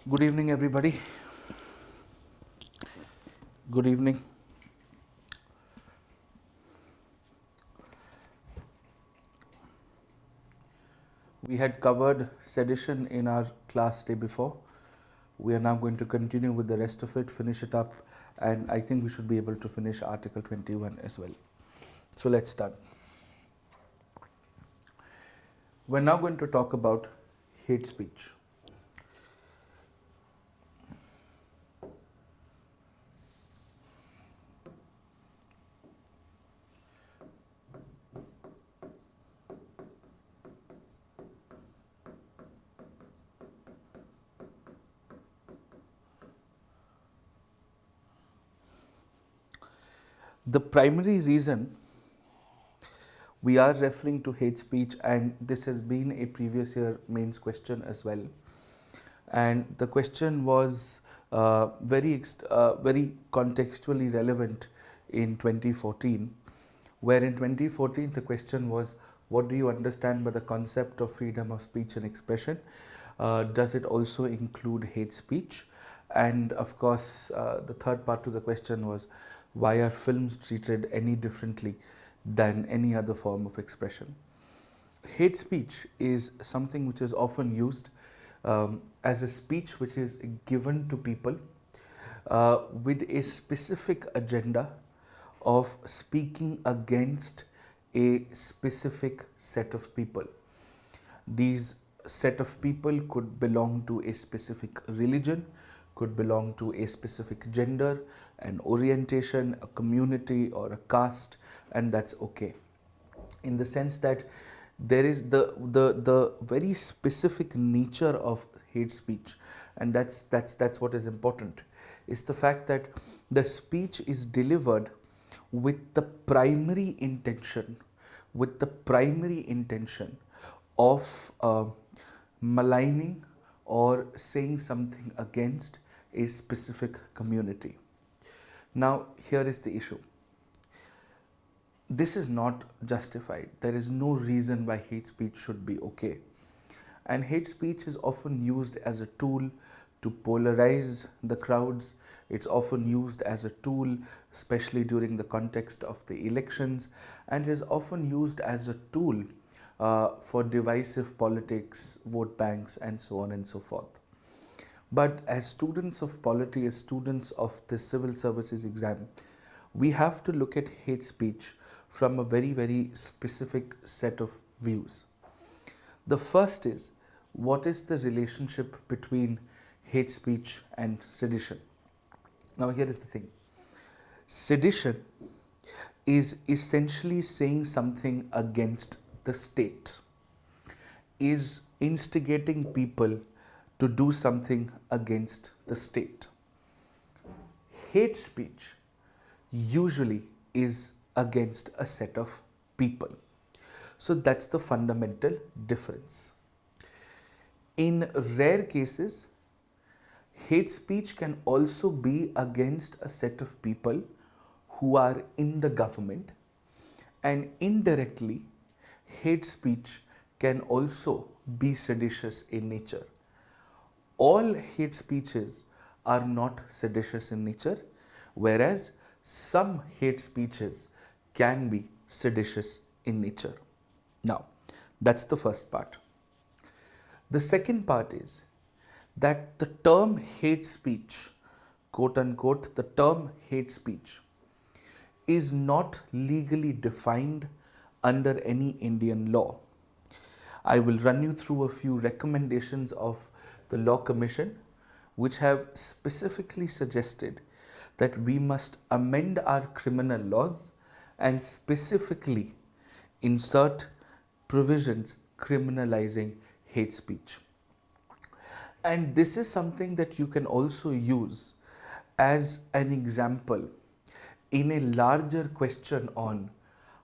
Good evening, everybody. Good evening. We had covered sedition in our class day before. We are now going to continue with the rest of it, finish it up, and I think we should be able to finish Article 21 as well. So let's start. We're now going to talk about hate speech. The primary reason we are referring to hate speech, and this has been a previous year mains question as well, and the question was very contextually relevant in 2014, where in 2014 the question was, what do you understand by the concept of freedom of speech and expression? Does it also include hate speech? And of course, the third part to the question was, why are films treated any differently than any other form of expression? Hate speech is something which is often used as a speech which is given to people with a specific agenda of speaking against a specific set of people. These set of people could belong to a specific religion, could belong to a specific gender, an orientation, a community, or a caste, and that's okay. In the sense that there is the very specific nature of hate speech, and that's what is important, is the fact that the speech is delivered with the primary intention of maligning or saying something against a specific community. Now, here is the issue. This is not justified. There is no reason why hate speech should be okay. And hate speech is often used as a tool to polarize the crowds. It's often used as a tool, especially during the context of the elections, and is often used as a tool for divisive politics, vote banks, and so on and so forth. But as students of polity, as students of the civil services exam, we have to look at hate speech from a very, very specific set of views. The first is, what is the relationship between hate speech and sedition? Now, here is the thing. Sedition is essentially saying something against the state, is instigating people to do something against the state. Hate speech usually is against a set of people. So that's the fundamental difference. In rare cases, hate speech can also be against a set of people who are in the government, and indirectly, hate speech can also be seditious in nature. All hate speeches are not seditious in nature, whereas some hate speeches can be seditious in nature. Now, that's the first part. The second part is that the term hate speech, quote unquote, the term hate speech is not legally defined under any Indian law. I will run you through a few recommendations of the Law Commission, which have specifically suggested that we must amend our criminal laws and specifically insert provisions criminalizing hate speech. And this is something that you can also use as an example in a larger question on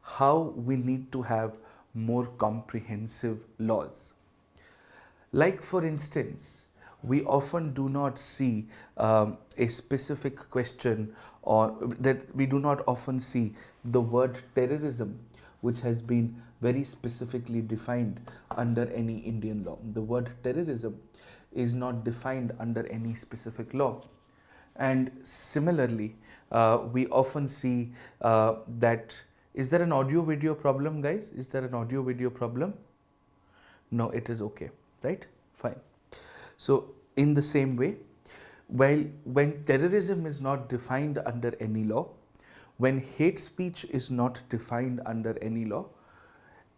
how we need to have more comprehensive laws. Like, for instance, we often do not see a specific question, or that we do not often see the word terrorism, which has been very specifically defined under any Indian law. The word terrorism is not defined under any specific law. And similarly, we often see that, is there an audio video problem, guys? Is there an audio video problem? No, it is okay, right? Fine. So in the same way, while when terrorism is not defined under any law, when hate speech is not defined under any law,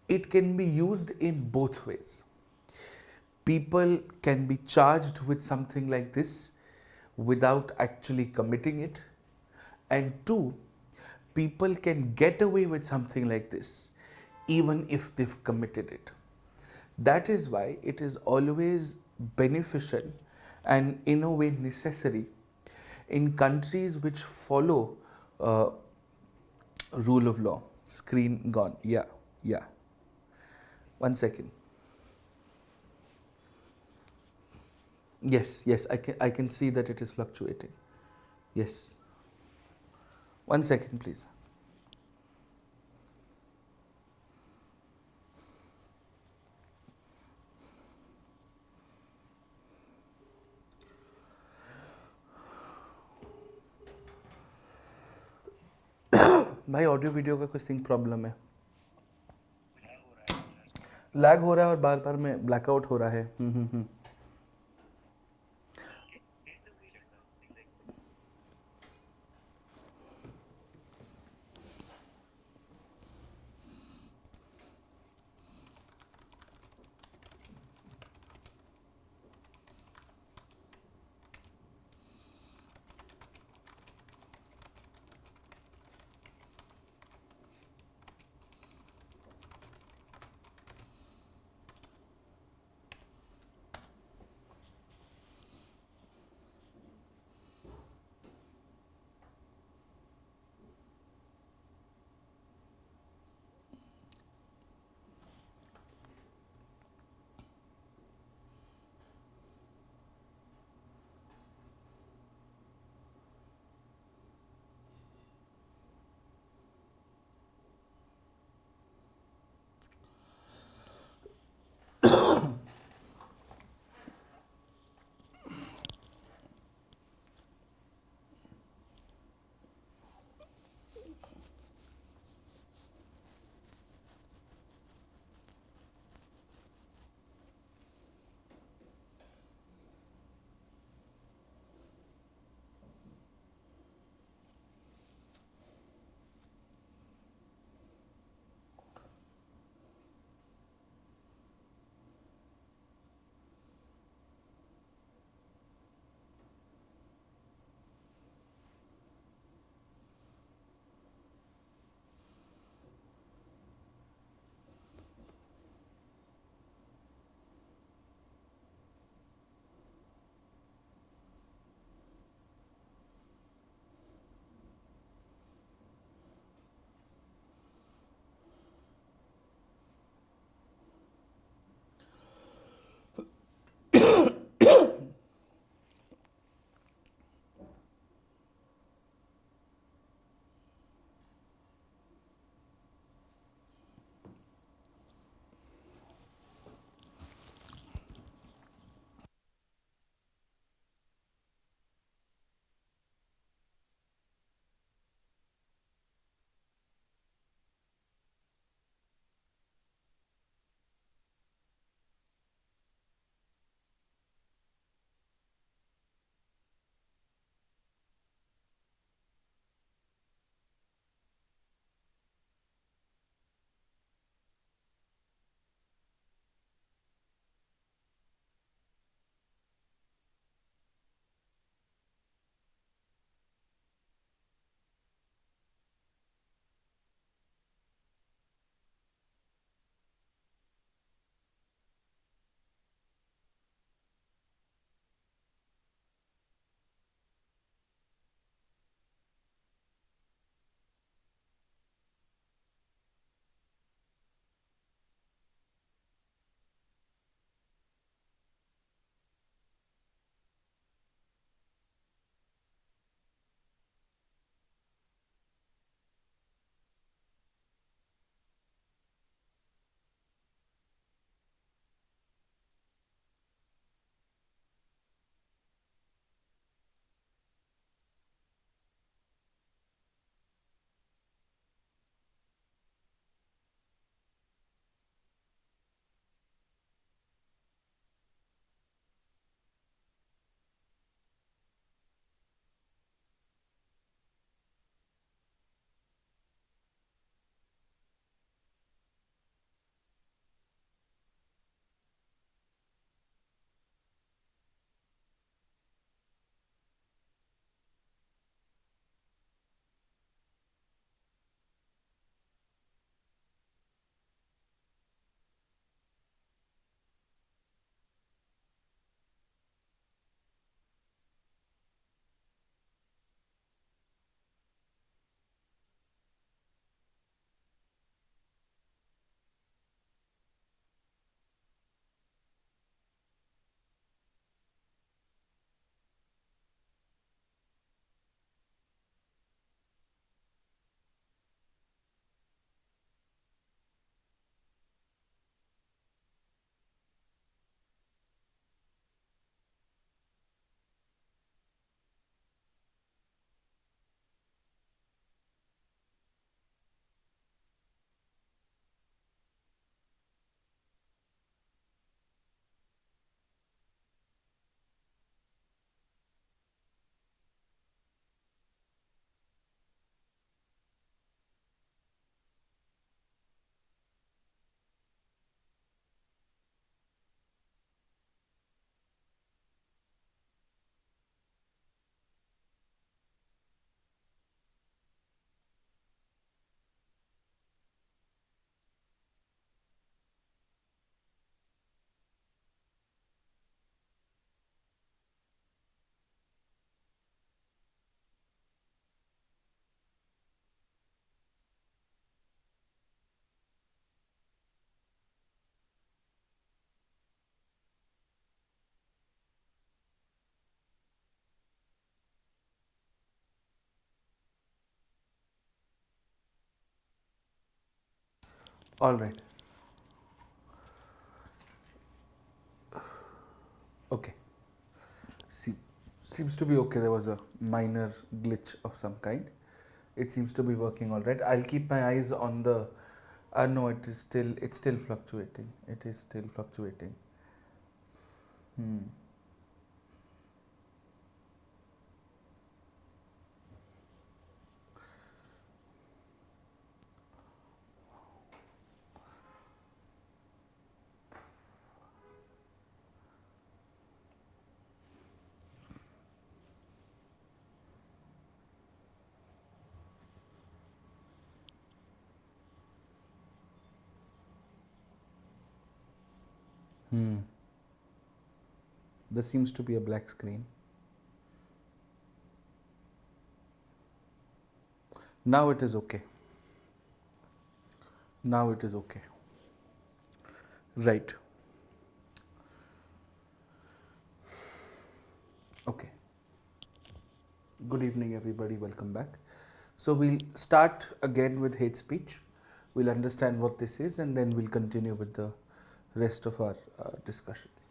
it can be used in both ways. People can be charged with something like this without actually committing it. And two, people can get away with something like this even if they've committed it. That is why it is always beneficial and in a way necessary in countries which follow rule of law. Screen gone. Yeah, yeah. 1 second. Yes, yes, I can see that it is fluctuating. Yes. 1 second, please. भाई audio video का कोई sink problem है, lag हो रहा है और बार बार में blackout हो रहा है। All right. Okay. See, seems to be okay. There was a minor glitch of some kind. It seems to be working all right. I'll keep my eyes on the. No, it's still fluctuating. It is still fluctuating. Hmm. Hmm. There seems to be a black screen. Now it is okay. Now it is okay. Right. Okay. Good evening, everybody. Welcome back. So we'll start again with hate speech. We'll understand what this is, and then we'll continue with the rest of our discussions.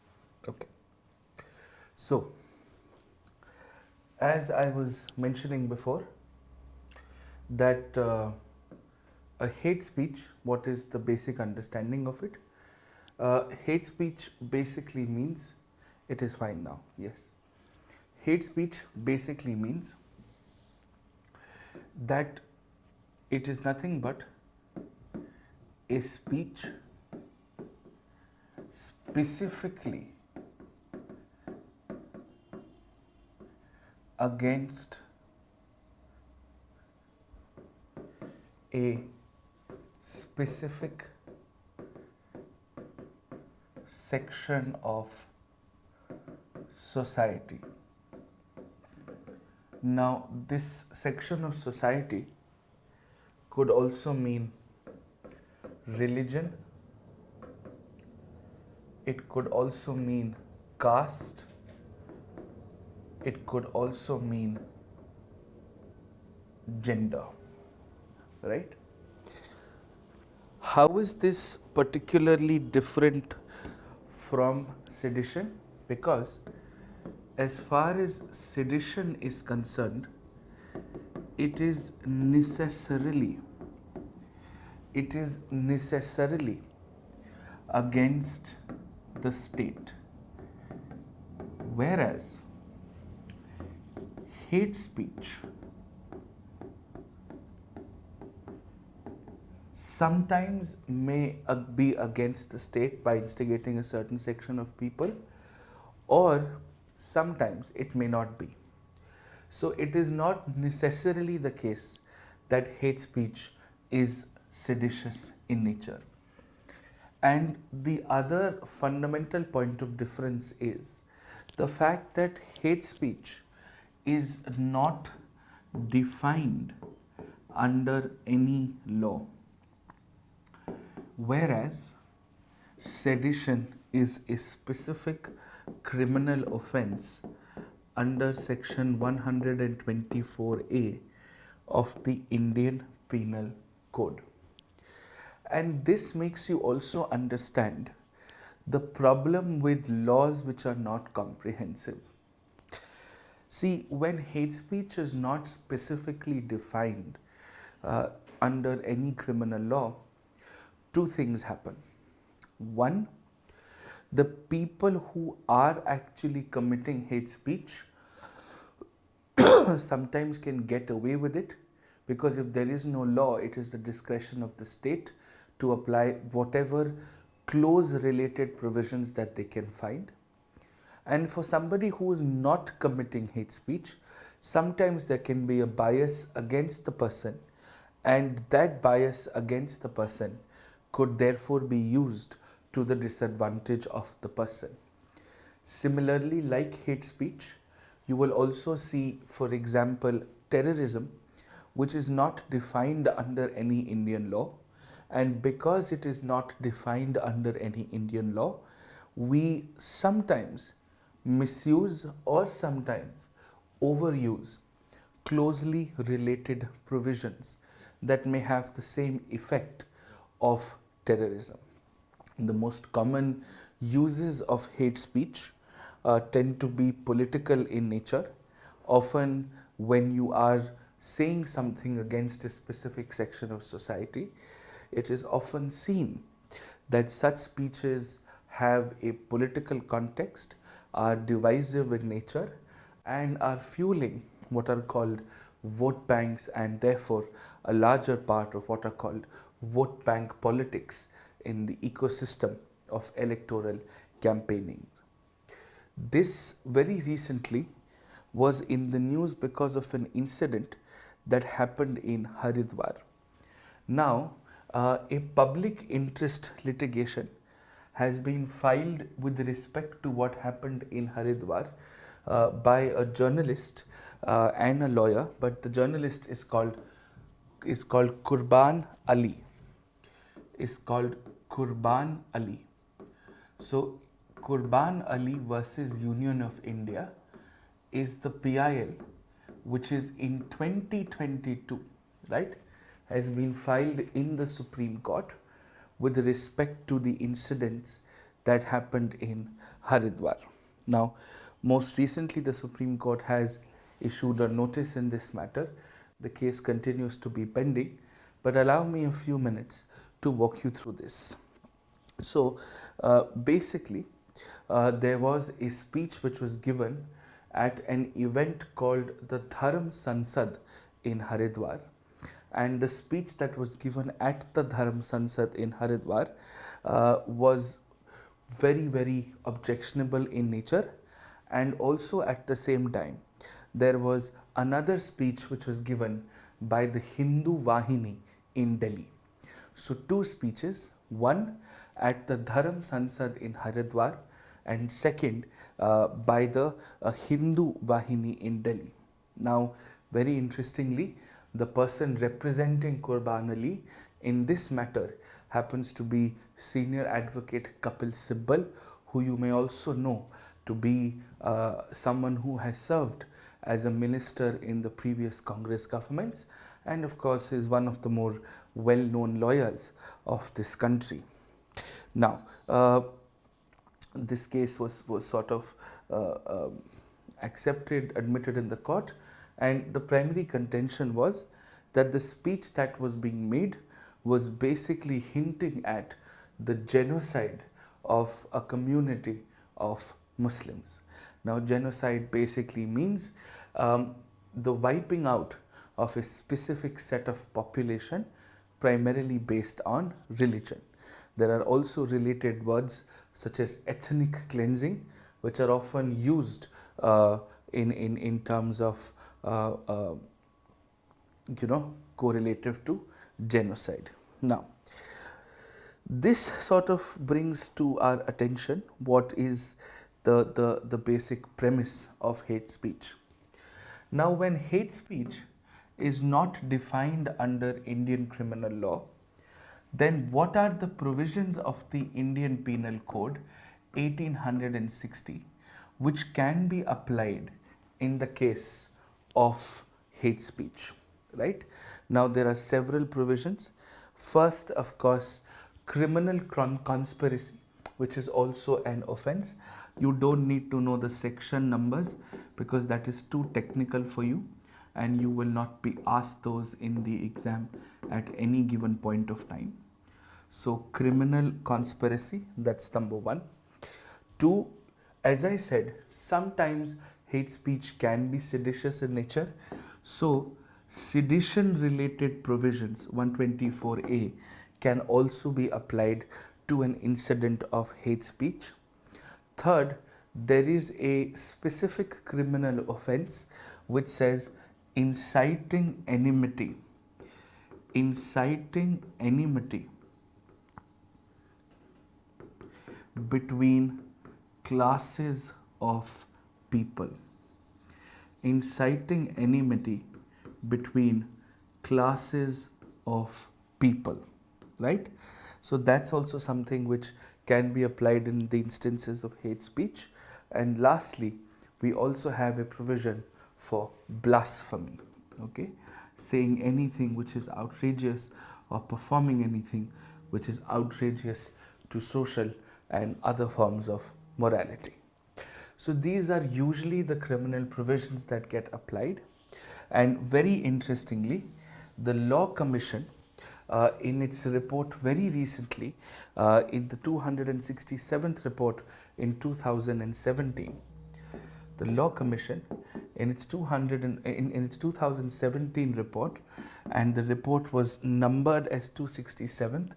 Okay. So, as I was mentioning before, that a hate speech, what is the basic understanding of it? Hate speech basically means, it is fine now, yes. Hate speech basically means that it is nothing but a speech specifically against a specific section of society. Now, this section of society could also mean religion, it could also mean caste, it could also mean gender, right? How is this particularly different from sedition? Because as far as sedition is concerned, it is necessarily against the state, whereas hate speech sometimes may be against the state by instigating a certain section of people, or sometimes it may not be. So it is not necessarily the case that hate speech is seditious in nature. And the other fundamental point of difference is the fact that hate speech is not defined under any law, whereas sedition is a specific criminal offense under section 124A of the Indian Penal Code. And this makes you also understand the problem with laws which are not comprehensive. See, when hate speech is not specifically defined under any criminal law, two things happen. One, the people who are actually committing hate speech sometimes can get away with it, because if there is no law, it is the discretion of the state to apply whatever close related provisions that they can find. And for somebody who is not committing hate speech, sometimes there can be a bias against the person, and that bias against the person could therefore be used to the disadvantage of the person. Similarly, like hate speech, you will also see, for example, terrorism, which is not defined under any Indian law. And because it is not defined under any Indian law, we sometimes misuse or sometimes overuse closely related provisions that may have the same effect of terrorism. The most common uses of hate speech tend to be political in nature. Often, when you are saying something against a specific section of society, it is often seen that such speeches have a political context, are divisive in nature, and are fueling what are called vote banks, and therefore a larger part of what are called vote bank politics in the ecosystem of electoral campaigning. This very recently was in the news because of an incident that happened in Haridwar. Now, a public interest litigation has been filed with respect to what happened in Haridwar by a journalist and a lawyer, but the journalist is called Qurban Ali. Is called Qurban Ali. So, Qurban Ali versus Union of India is the PIL, which is in 2022, right, has been filed in the Supreme Court with respect to the incidents that happened in Haridwar. Now, most recently, the Supreme Court has issued a notice in this matter. The case continues to be pending, but allow me a few minutes to walk you through this. So, basically, there was a speech which was given at an event called the Dharm Sansad in Haridwar, and the speech that was given at the Dharm Sansad in Haridwar was very, very objectionable in nature, and also at the same time there was another speech which was given by the Hindu Vahini in Delhi. So, two speeches, one at the Dharm Sansad in Haridwar, and second by the Hindu Vahini in Delhi. Now, very interestingly, the person representing Qurban Ali in this matter happens to be senior advocate Kapil Sibbal, who you may also know to be someone who has served as a minister in the previous Congress governments, and of course is one of the more well-known lawyers of this country. Now, this case was sort of admitted in the court, and the primary contention was that the speech that was being made was basically hinting at the genocide of a community of Muslims. Now, genocide basically means the wiping out of a specific set of population primarily based on religion. There are also related words such as ethnic cleansing, which are often used in terms of correlative to genocide. Now, this sort of brings to our attention what is the basic premise of hate speech. Now, when hate speech is not defined under Indian criminal law, then what are the provisions of the Indian Penal Code 1860 which can be applied in the case of hate speech, right? Now, there are several provisions. First, of course, criminal conspiracy, which is also an offense. You don't need to know the section numbers because that is too technical for you, and you will not be asked those in the exam at any given point of time. So, criminal conspiracy, that's number one. Two, as I said, sometimes hate speech can be seditious in nature. So, sedition related provisions 124A can also be applied to an incident of hate speech. Third, there is a specific criminal offense which says inciting enmity. Inciting enmity between classes of people. Inciting enmity between classes of people, right? So that's also something which can be applied in the instances of hate speech. And lastly, we also have a provision for blasphemy, okay? Saying anything which is outrageous or performing anything which is outrageous to social and other forms of morality. So these are usually the criminal provisions that get applied. And very interestingly, the Law Commission, in its report very recently, in the 267th report in 2017, the Law Commission, in its 2017 report, and the report was numbered as 267th.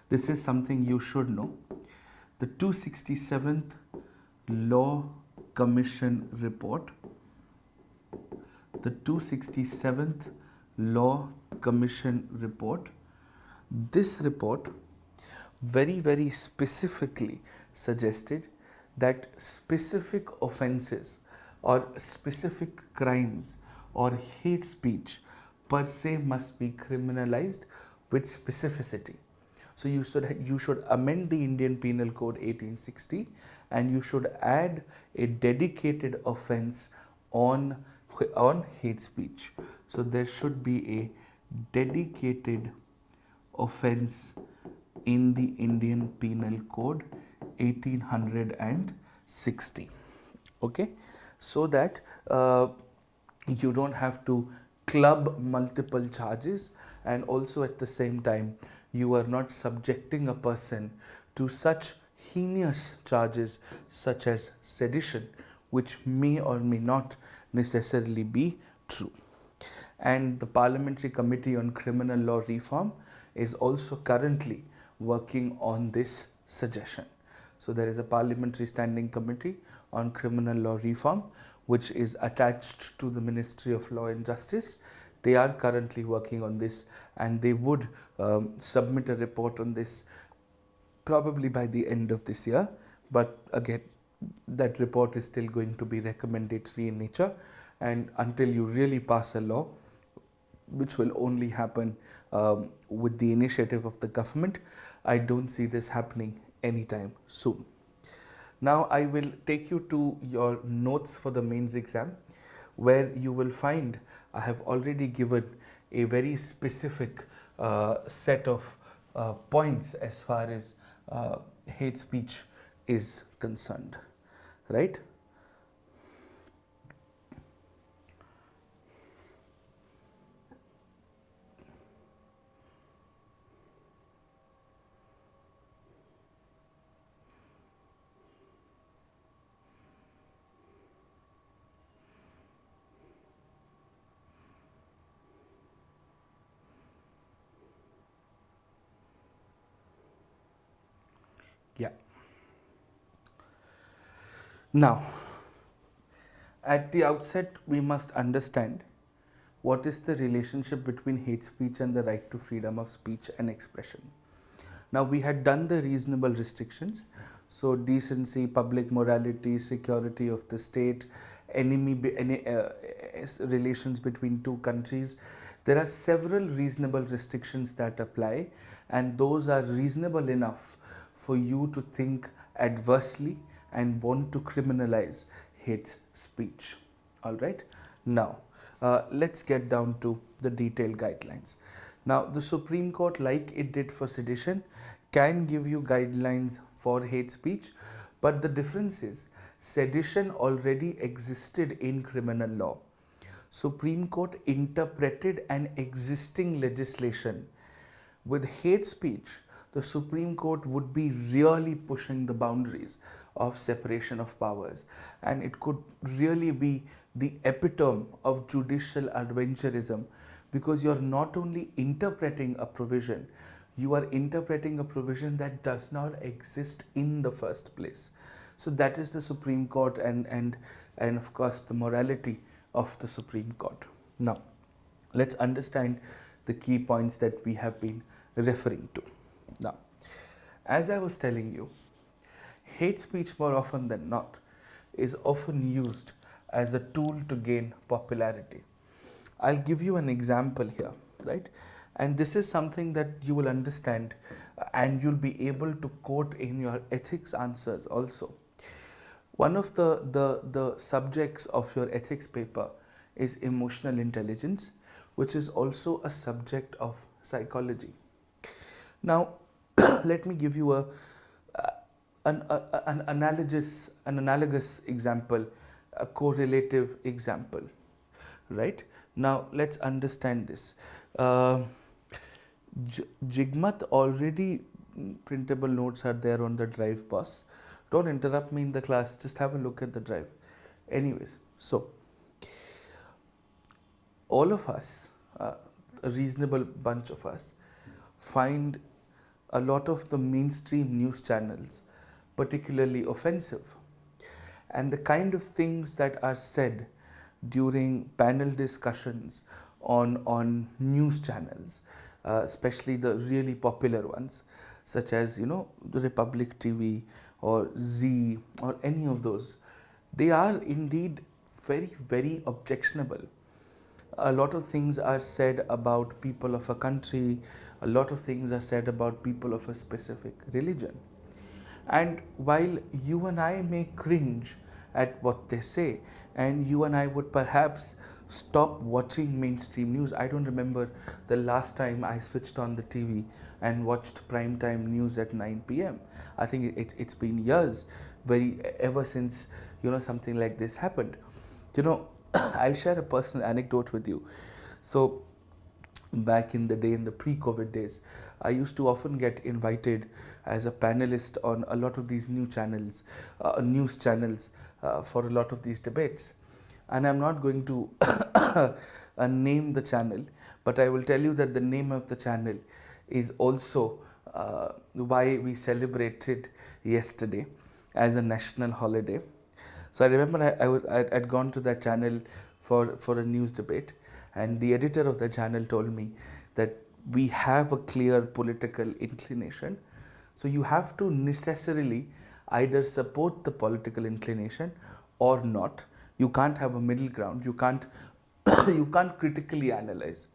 This is something you should know. The 267th Law Commission report, the 267th Law Commission report, this report very specifically suggested that specific offenses or specific crimes or hate speech per se must be criminalized with specificity. So you should amend the Indian Penal Code 1860 and you should add a dedicated offense on hate speech. So there should be a dedicated offense in the Indian Penal Code 1860. Okay, so that you don't have to club multiple charges, and also at the same time you are not subjecting a person to such heinous charges such as sedition, which may or may not necessarily be true. And the Parliamentary Committee on Criminal Law Reform is also currently working on this suggestion. So there is a Parliamentary Standing Committee on Criminal Law Reform which is attached to the Ministry of Law and Justice. They are currently working on this, and they would submit a report on this probably by the end of this year. But again, that report is still going to be recommendatory in nature, and until you really pass a law, which will only happen with the initiative of the government, I don't see this happening anytime soon. Now I will take you to your notes for the mains exam, where you will find I have already given a very specific set of points as far as hate speech is concerned, right? Yeah. Now, at the outset, we must understand what is the relationship between hate speech and the right to freedom of speech and expression. Now, we had done the reasonable restrictions. So, decency, public morality, security of the state, relations between two countries. There are several reasonable restrictions that apply, and those are reasonable enough for you to think adversely and want to criminalize hate speech. All right. Now, let's get down to the detailed guidelines. Now, the Supreme Court, like it did for sedition, can give you guidelines for hate speech, but the difference is sedition already existed in criminal law. Supreme Court interpreted an existing legislation. With hate speech, the Supreme Court would be really pushing the boundaries of separation of powers, and it could really be the epitome of judicial adventurism, because you're not only interpreting a provision, you are interpreting a provision that does not exist in the first place. So that is the Supreme Court and of course the morality of the Supreme Court. Now, let's understand the key points that we have been referring to. Now, as I was telling you, hate speech more often than not is often used as a tool to gain popularity. I'll give you an example here, right? And this is something that you will understand and you'll be able to quote in your ethics answers also. One of the subjects of your ethics paper is emotional intelligence, which is also a subject of psychology. Now, let me give you an analogous example, a correlative example, right? Now let's understand this. Jigmat already printable notes are there on the drive pass. Don't interrupt me in the class, just have a look at the drive. Anyways, so all of us, a reasonable bunch of us, find a lot of the mainstream news channels particularly offensive. And the kind of things that are said during panel discussions on news channels, especially the really popular ones, such as, the Republic TV or Z or any of those, they are indeed very, very objectionable. A lot of things are said about people of a country, a lot of things are said about people of a specific religion. And while you and I may cringe at what they say, and you and I would perhaps stop watching mainstream news. I don't remember the last time I switched on the TV and watched primetime news at 9 p.m. I think it's been years, ever since something like this happened. I'll share a personal anecdote with you. So back in the day, in the pre-COVID days, I used to often get invited as a panelist on a lot of these news channels for a lot of these debates. And I'm not going to name the channel, but I will tell you that the name of the channel is also why we celebrated yesterday as a national holiday. So I remember I'd gone to that channel for a news debate, and the editor of the channel told me that we have a clear political inclination. So you have to necessarily either support the political inclination or not. You can't have a middle ground. You can't you can't critically analyze.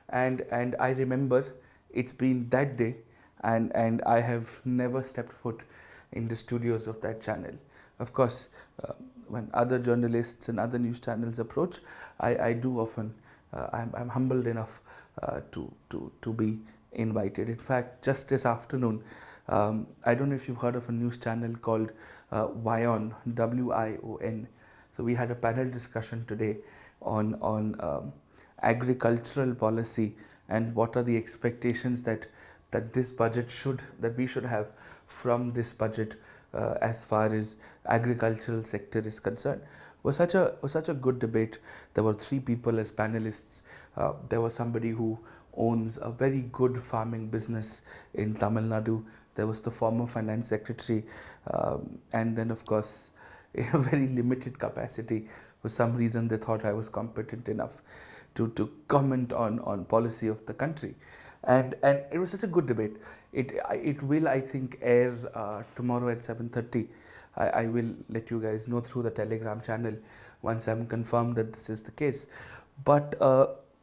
And I remember it's been that day, and I have never stepped foot in the studios of that channel. Of course, when other journalists and other news channels approach, I do often, I'm humbled enough to be invited. In fact, just this afternoon, I don't know if you've heard of a news channel called WION, WION. So we had a panel discussion today on agricultural policy and what are the expectations that we should have from this budget as far as agricultural sector is concerned. Was such a good debate. There were 3 people as panelists. There was somebody who owns a very good farming business in Tamil Nadu. There was the former finance secretary, and then of course, in a very limited capacity, for some reason they thought I was competent enough to comment on policy of the country. And it was such a good debate. It will, I think, air tomorrow at 7:30. I will let you guys know through the Telegram channel once I'm confirmed that this is the case. But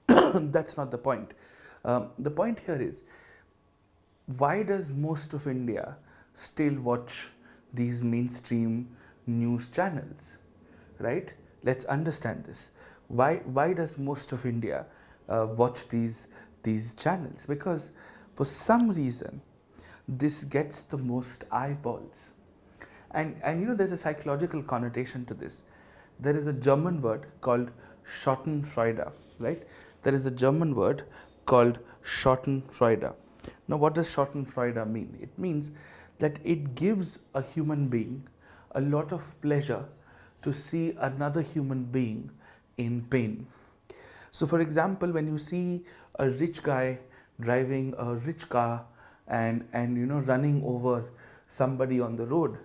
that's not the point. The point here is, why does most of India still watch these mainstream news channels, right? Let's understand this. Why does most of India watch these channels? Because for some reason, this gets the most eyeballs. And there's a psychological connotation to this. There is a German word called Schadenfreude, right? There is a German word called Schadenfreude. Now, what does Schadenfreude mean? It means that it gives a human being a lot of pleasure to see another human being in pain. So, for example, when you see a rich guy driving a rich car and running over somebody on the road,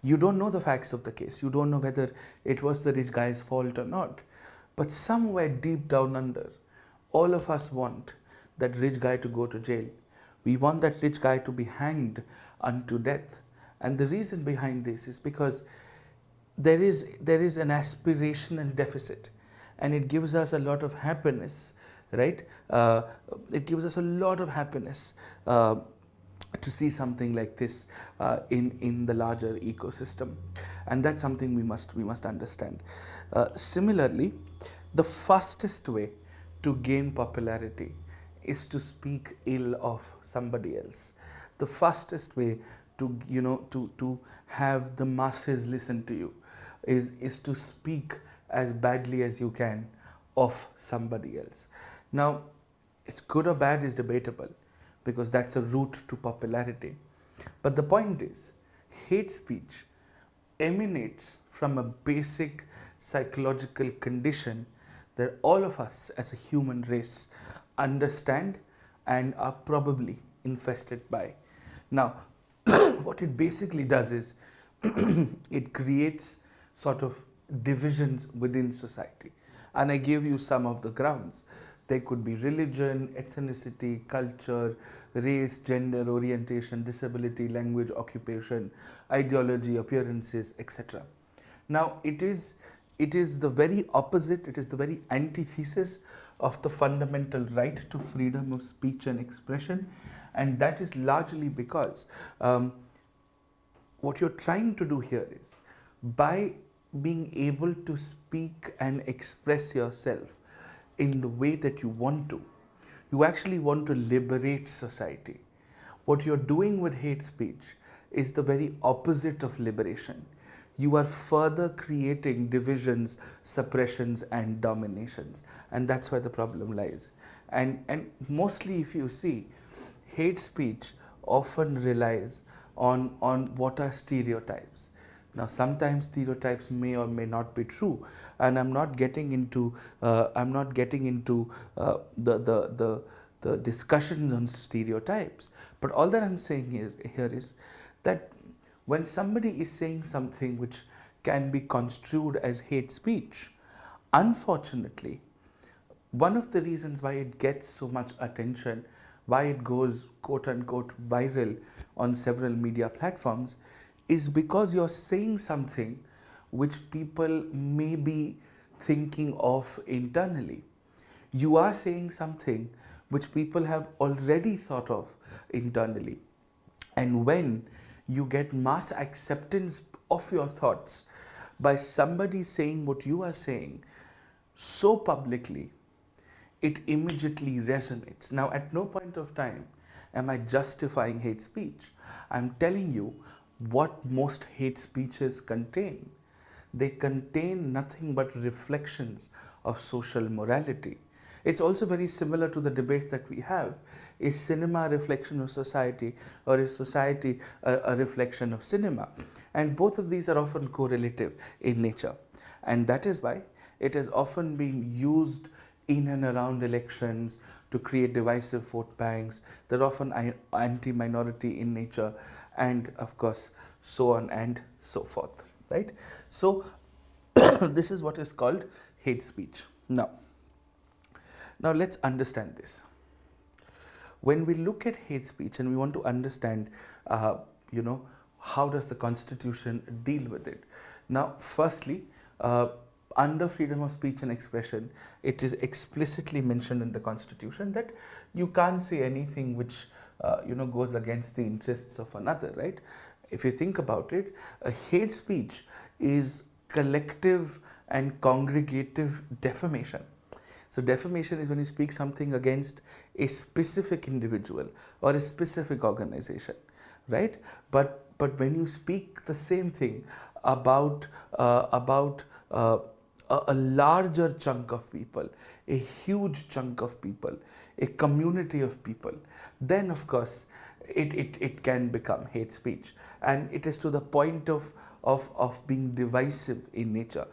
you don't know the facts of the case. You don't know whether it was the rich guy's fault or not. But somewhere deep down under, all of us want that rich guy to go to jail. We want that rich guy to be hanged unto death. And the reason behind this is because there is an aspirational deficit, and it gives us a lot of happiness, right? It gives us a lot of happiness to see something like this in the larger ecosystem, and that's something we must understand. Similarly, the fastest way to gain popularity is to speak ill of somebody else. the fastest way to, to have the masses listen to you is to speak as badly as you can of somebody else. Now, it's good or bad is debatable, because that's a route to popularity. But the point is, hate speech emanates from a basic psychological condition that all of us as a human race understand and are probably infested by. Now, what it basically does is it creates sort of divisions within society. And I gave you some of the grounds. There could be religion, ethnicity, culture, race, gender, orientation, disability, language, occupation, ideology, appearances, etc. Now, it is the very opposite, it is the very antithesis of the fundamental right to freedom of speech and expression, and that is largely because what you're trying to do here is, by being able to speak and express yourself in the way that you want to, you actually want to liberate society. What you're doing with hate speech is the very opposite of liberation. You are further creating divisions, suppressions, and dominations. And that's where the problem lies. And mostly, if you see, hate speech often relies on what are stereotypes. Now, sometimes stereotypes may or may not be true, and I'm not getting into the discussions on stereotypes. But all that I'm saying here is that when somebody is saying something which can be construed as hate speech, unfortunately, one of the reasons why it gets so much attention, why it goes quote unquote viral on several media platforms, is because you're saying something which people may be thinking of internally. You are saying something which people have already thought of internally. And when you get mass acceptance of your thoughts by somebody saying what you are saying so publicly, it immediately resonates. Now, at no point of time am I justifying hate speech. I'm telling you what most hate speeches contain. They contain nothing but reflections of social morality. It's also very similar to the debate that we have. Is cinema a reflection of society, or is society a reflection of cinema? And both of these are often correlative in nature. And that is why it has often been used in and around elections to create divisive vote banks. They're often anti-minority in nature, and of course, so on and so forth, right? So, this is what is called hate speech. Now let's understand this. When we look at hate speech and we want to understand, how does the Constitution deal with it? Now, firstly, under freedom of speech and expression, it is explicitly mentioned in the Constitution that you can't say anything which goes against the interests of another, right? If you think about it, hate speech is collective and congregative defamation. So defamation is when you speak something against a specific individual or a specific organization, right? But when you speak the same thing about a larger chunk of people, a huge chunk of people, a community of people, then of course it can become hate speech, and it is to the point of being divisive in nature.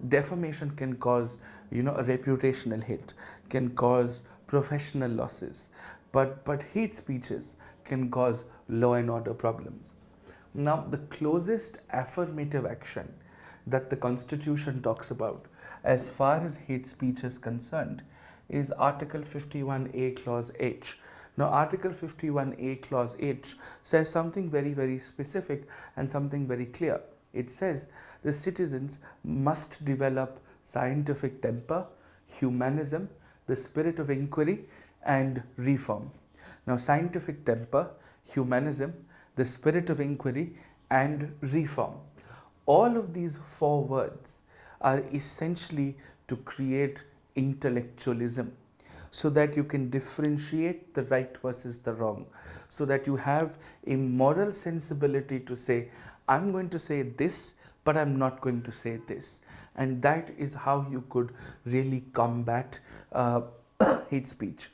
Defamation can cause a reputational hit, can cause professional losses, but hate speeches can cause law and order problems. Now, the closest affirmative action that the Constitution talks about as far as hate speech is concerned is Article 51A Clause H. Now, Article 51A Clause H says something very, very specific and something very clear. It says the citizens must develop scientific temper, humanism, the spirit of inquiry, and reform. Now, scientific temper, humanism, the spirit of inquiry, and reform. All of these four words are essentially to create intellectualism. so that you can differentiate the right versus the wrong, so that you have a moral sensibility to say, I'm going to say this, but I'm not going to say this. And that is how you could really combat hate speech.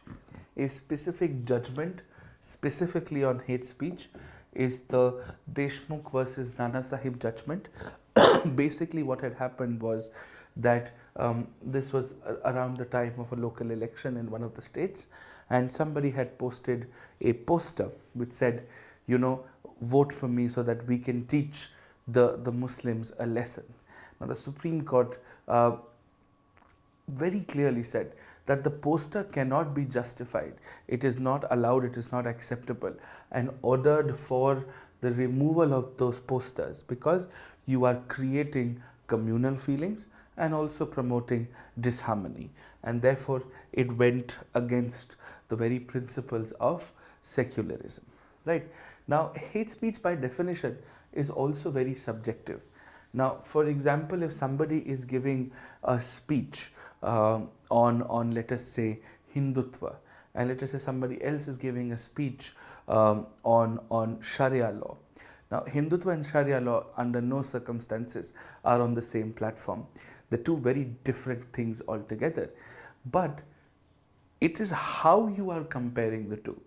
A specific judgment specifically on hate speech is the Deshmukh versus Nana Sahib judgment. Basically, what had happened was that this was around the time of a local election in one of the states, and somebody had posted a poster which said, you know, vote for me so that we can teach the Muslims a lesson. Now, the Supreme Court very clearly said that the poster cannot be justified. It is not allowed, it is not acceptable, and ordered for the removal of those posters because you are creating communal feelings and also promoting disharmony. And therefore, it went against the very principles of secularism. Right? Now, hate speech by definition is also very subjective. Now, for example, if somebody is giving a speech on let us say Hindutva, and let us say somebody else is giving a speech on Sharia law. Now, Hindutva and Sharia law under no circumstances are on the same platform. They're two very different things altogether. But it is how you are comparing the two.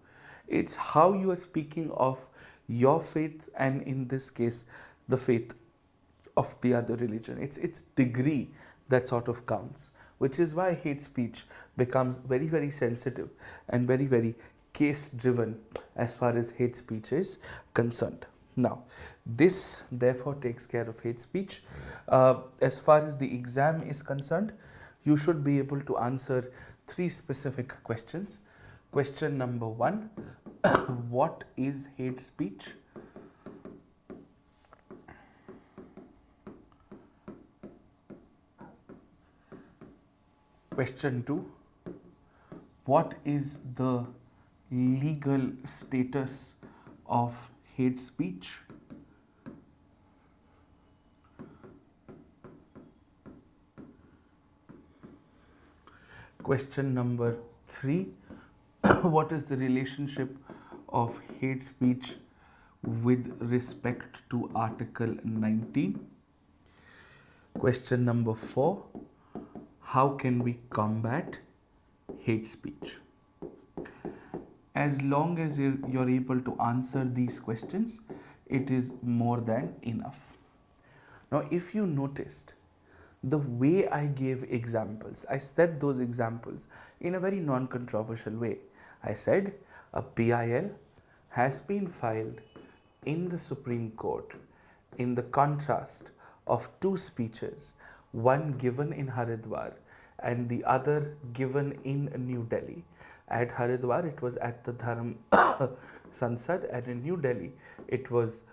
It's how you are speaking of your faith, and in this case, the faith of the other religion. It's degree that sort of counts, which is why hate speech becomes very, very sensitive and very, very case driven as far as hate speech is concerned. Now, this therefore takes care of hate speech. As far as the exam is concerned, you should be able to answer 3 specific questions. Question number 1, what is hate speech? Question 2, what is the legal status of hate speech? Question number 3, what is the relationship of hate speech with respect to Article 19? Question number 4, how can we combat hate speech? As long as you're able to answer these questions, it is more than enough. Now, if you noticed, the way I gave examples, I said those examples in a very non-controversial way. I said a PIL has been filed in the Supreme Court in the contrast of 2 speeches, one given in Haridwar and the other given in New Delhi. At Haridwar, it was at the Dharam Sansad, and in New Delhi, it was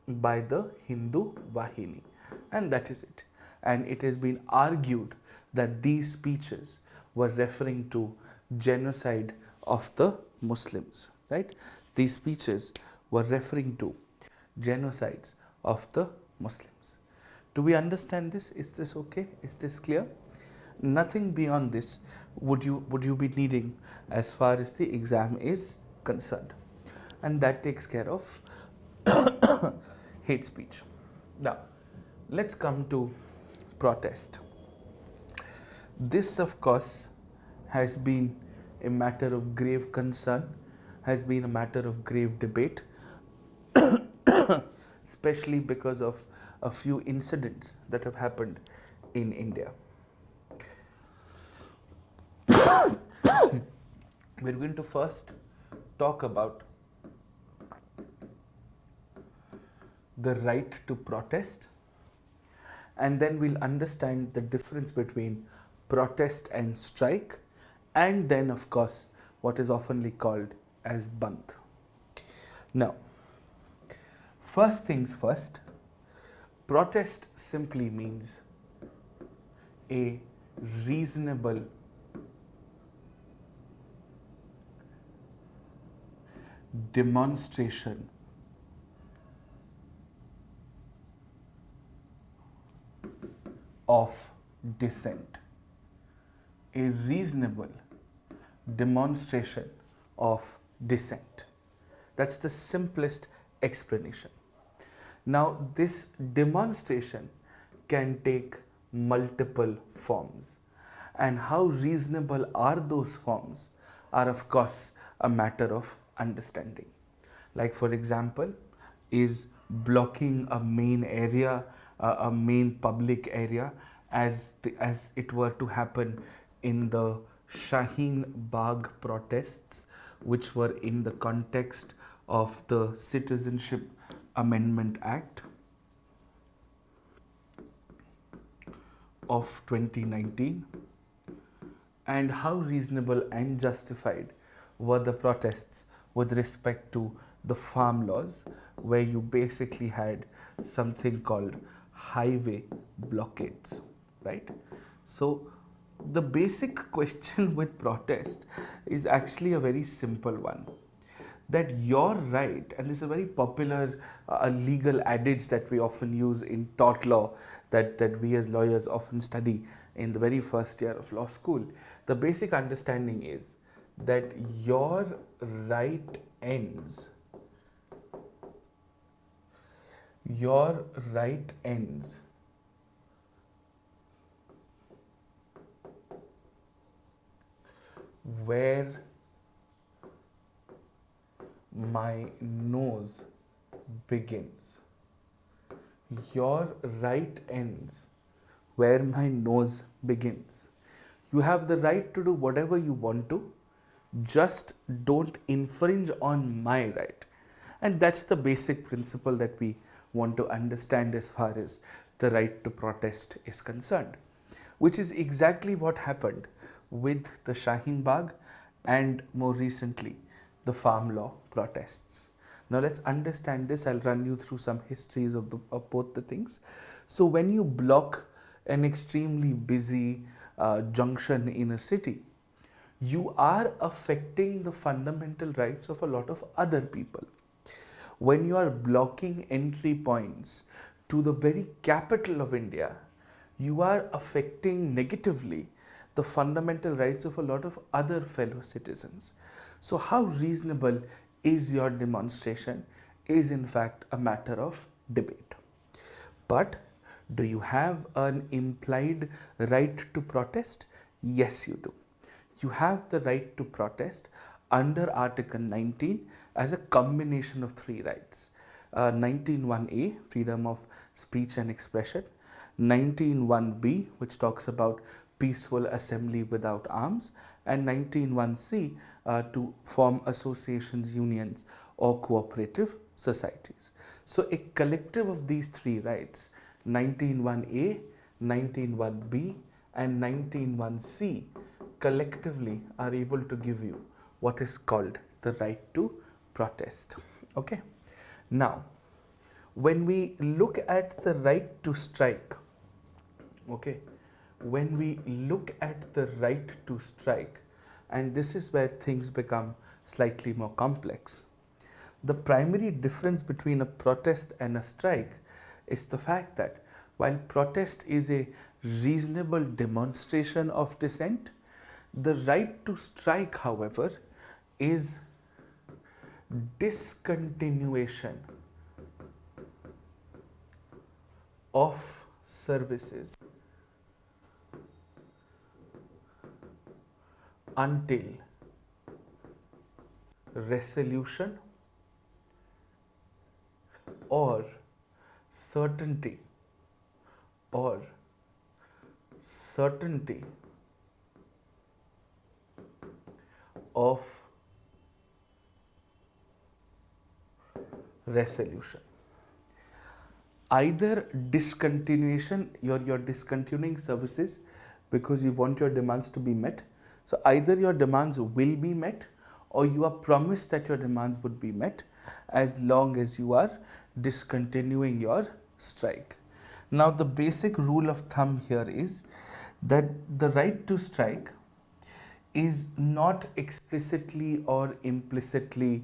by the Hindu Vahini. And that is it. And it has been argued that these speeches were referring to genocide of the Muslims, right? These speeches were referring to genocides of the Muslims. Do we understand this? Is this okay? Is this clear? Nothing beyond this would you be needing as far as the exam is concerned. And that takes care of hate speech. Now, let's come to protest. This, of course, has been a matter of grave concern, has been a matter of grave debate, especially because of a few incidents that have happened in India. We're going to first talk about the right to protest, and then we'll understand the difference between protest and strike, and then, of course, what is oftenly called as band. Now, first things first, protest simply means a reasonable demonstration of dissent. A reasonable demonstration of dissent. That's the simplest explanation. Now, this demonstration can take multiple forms, and how reasonable are those forms are, of course, a matter of understanding. Like, for example, is blocking a main area, a main public area, as it were to happen in the Shaheen Bagh protests, which were in the context of the Citizenship Amendment Act of 2019, and how reasonable and justified were the protests with respect to the farm laws, where you basically had something called highway blockades, right? So the basic question with protest is actually a very simple one, that your right, and this is a very popular legal adage that we often use in tort law, that we as lawyers often study in the very first year of law school. The basic understanding is that your right ends where my nose begins. Your right ends where my nose begins. You have the right to do whatever you want to, just don't infringe on my right. And that's the basic principle that we want to understand as far as the right to protest is concerned, which is exactly what happened with the Shaheen Bagh and more recently the farm law protests. Now let's understand this. I'll run you through some histories of both the things. So when you block an extremely busy junction in a city, you are affecting the fundamental rights of a lot of other people. When you are blocking entry points to the very capital of India, you are affecting negatively the fundamental rights of a lot of other fellow citizens. So how reasonable is your demonstration is in fact a matter of debate. But do you have an implied right to protest? Yes, you do. You have the right to protest under Article 19 as a combination of three rights. 19(1)(a), freedom of speech and expression, 19(1)(b), which talks about peaceful assembly without arms, and 19(1)(c), to form associations, unions, or cooperative societies. So a collective of these three rights, 19(1)(a), 19(1)(b), and 19(1)(c), collectively are able to give you what is called the right to protest. Okay. Now, when we look at the right to strike, when we look at the right to strike, and this is where things become slightly more complex. The primary difference between a protest and a strike is the fact that while protest is a reasonable demonstration of dissent, the right to strike, however, is discontinuation of services until resolution or certainty of resolution. Either discontinuation, you're discontinuing services because you want your demands to be met. So either your demands will be met or you are promised that your demands would be met as long as you are discontinuing your strike. Now the basic rule of thumb here is that the right to strike is not explicitly or implicitly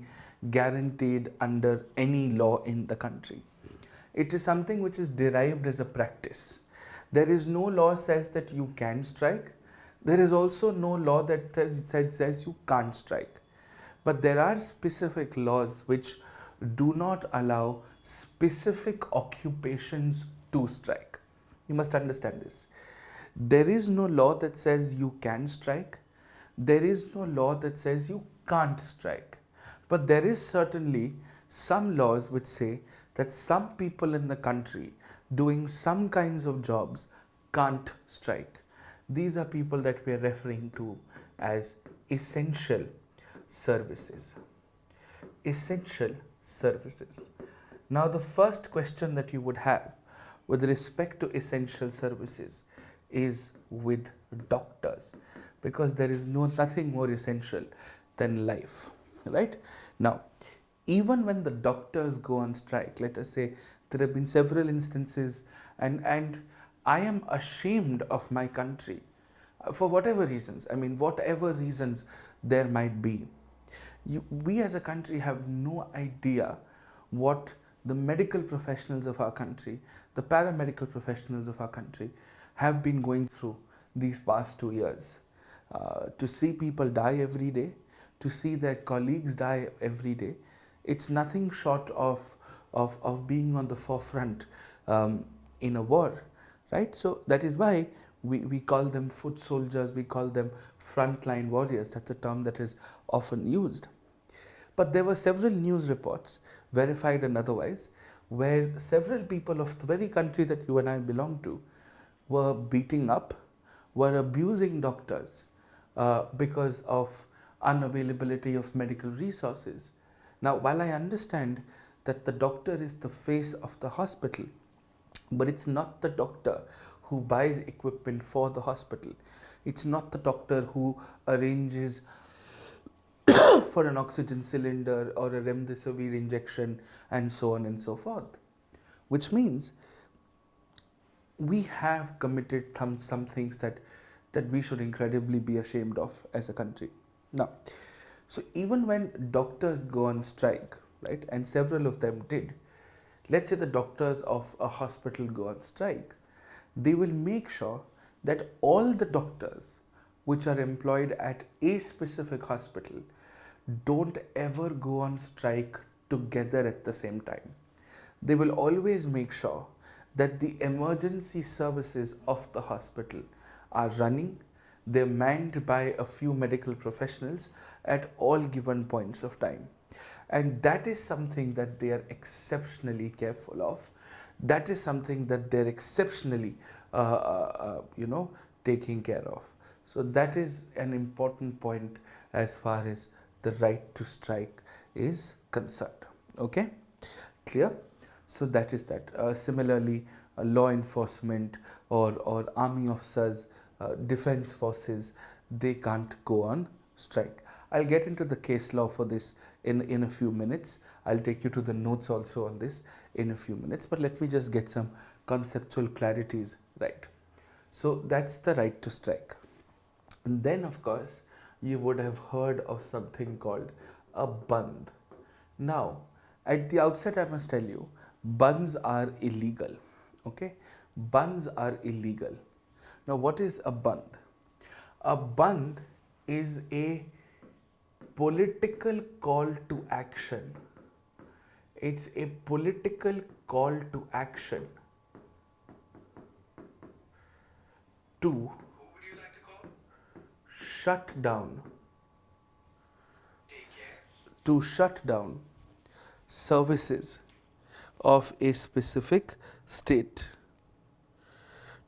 guaranteed under any law in the country. It is something which is derived as a practice. There is no law says that you can strike. There is also no law that says you can't strike. But there are specific laws which do not allow specific occupations to strike. You must understand this. There is no law that says you can strike. There is no law that says you can't strike. But there is certainly some laws which say that some people in the country doing some kinds of jobs can't strike. These are people that we are referring to as essential services. Essential services. Now, the first question that you would have with respect to essential services is with doctors, because there is nothing more essential than life, right? Now, even when the doctors go on strike, let us say there have been several instances, and I am ashamed of my country for whatever reasons. I mean, whatever reasons there might be. We as a country have no idea what the medical professionals of our country, the paramedical professionals of our country have been going through these past 2 years. To see people die every day, to see their colleagues die every day, it's nothing short of being on the forefront in a war, right? So that is why we call them foot soldiers, we call them frontline warriors. That's a term that is often used. But there were several news reports, verified and otherwise, where several people of the very country that you and I belong to were beating up, were abusing doctors because of unavailability of medical resources. Now, while I understand that the doctor is the face of the hospital, but it's not the doctor who buys equipment for the hospital. It's not the doctor who arranges for an oxygen cylinder or a remdesivir injection and so on and so forth. Which means we have committed some things that we should incredibly be ashamed of as a country. Now, so even when doctors go on strike, right, and several of them did, let's say the doctors of a hospital go on strike, they will make sure that all the doctors which are employed at a specific hospital don't ever go on strike together at the same time. They will always make sure that the emergency services of the hospital are running, they're manned by a few medical professionals at all given points of time. And that is something that they are exceptionally careful of. That is something that they're exceptionally, taking care of. So that is an important point as far as the right to strike is concerned. Okay, clear? So that is that. Similarly, law enforcement or army officers, defense forces, they can't go on strike. I'll get into the case law for this in a few minutes. I'll take you to the notes also on this in a few minutes, but let me just get some conceptual clarities right. So that's the right to strike. And then, of course, you would have heard of something called a bandh. Now, at the outset, I must tell you, bandhs are illegal. Okay, bandhs are illegal. Now, what is a bandh? A bandh is a political call to action. It's a political call to action to shut down services of a specific state,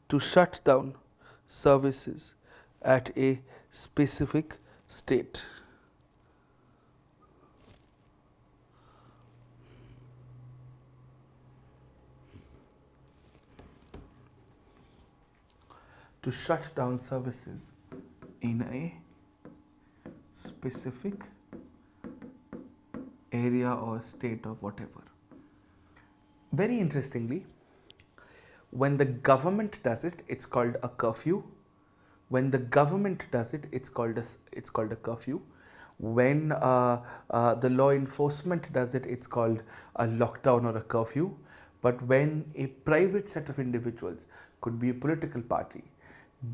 to shut down services at a specific state. To shut down services in a specific area or state or whatever. Very interestingly, when the government does it, it's called a curfew. When the government does it, it's called a curfew. When the law enforcement does it, it's called a lockdown or a curfew. But when a private set of individuals, could be a political party,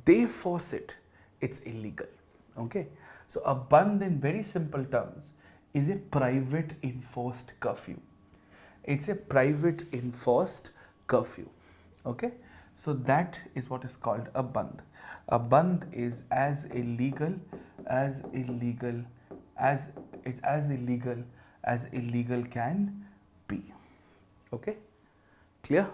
they force it, it's illegal. Okay, so a band in very simple terms is a private enforced curfew. It's a private enforced curfew. Okay, so that is what is called a band. A band is as illegal as it's as illegal as illegal can be. Okay, clear?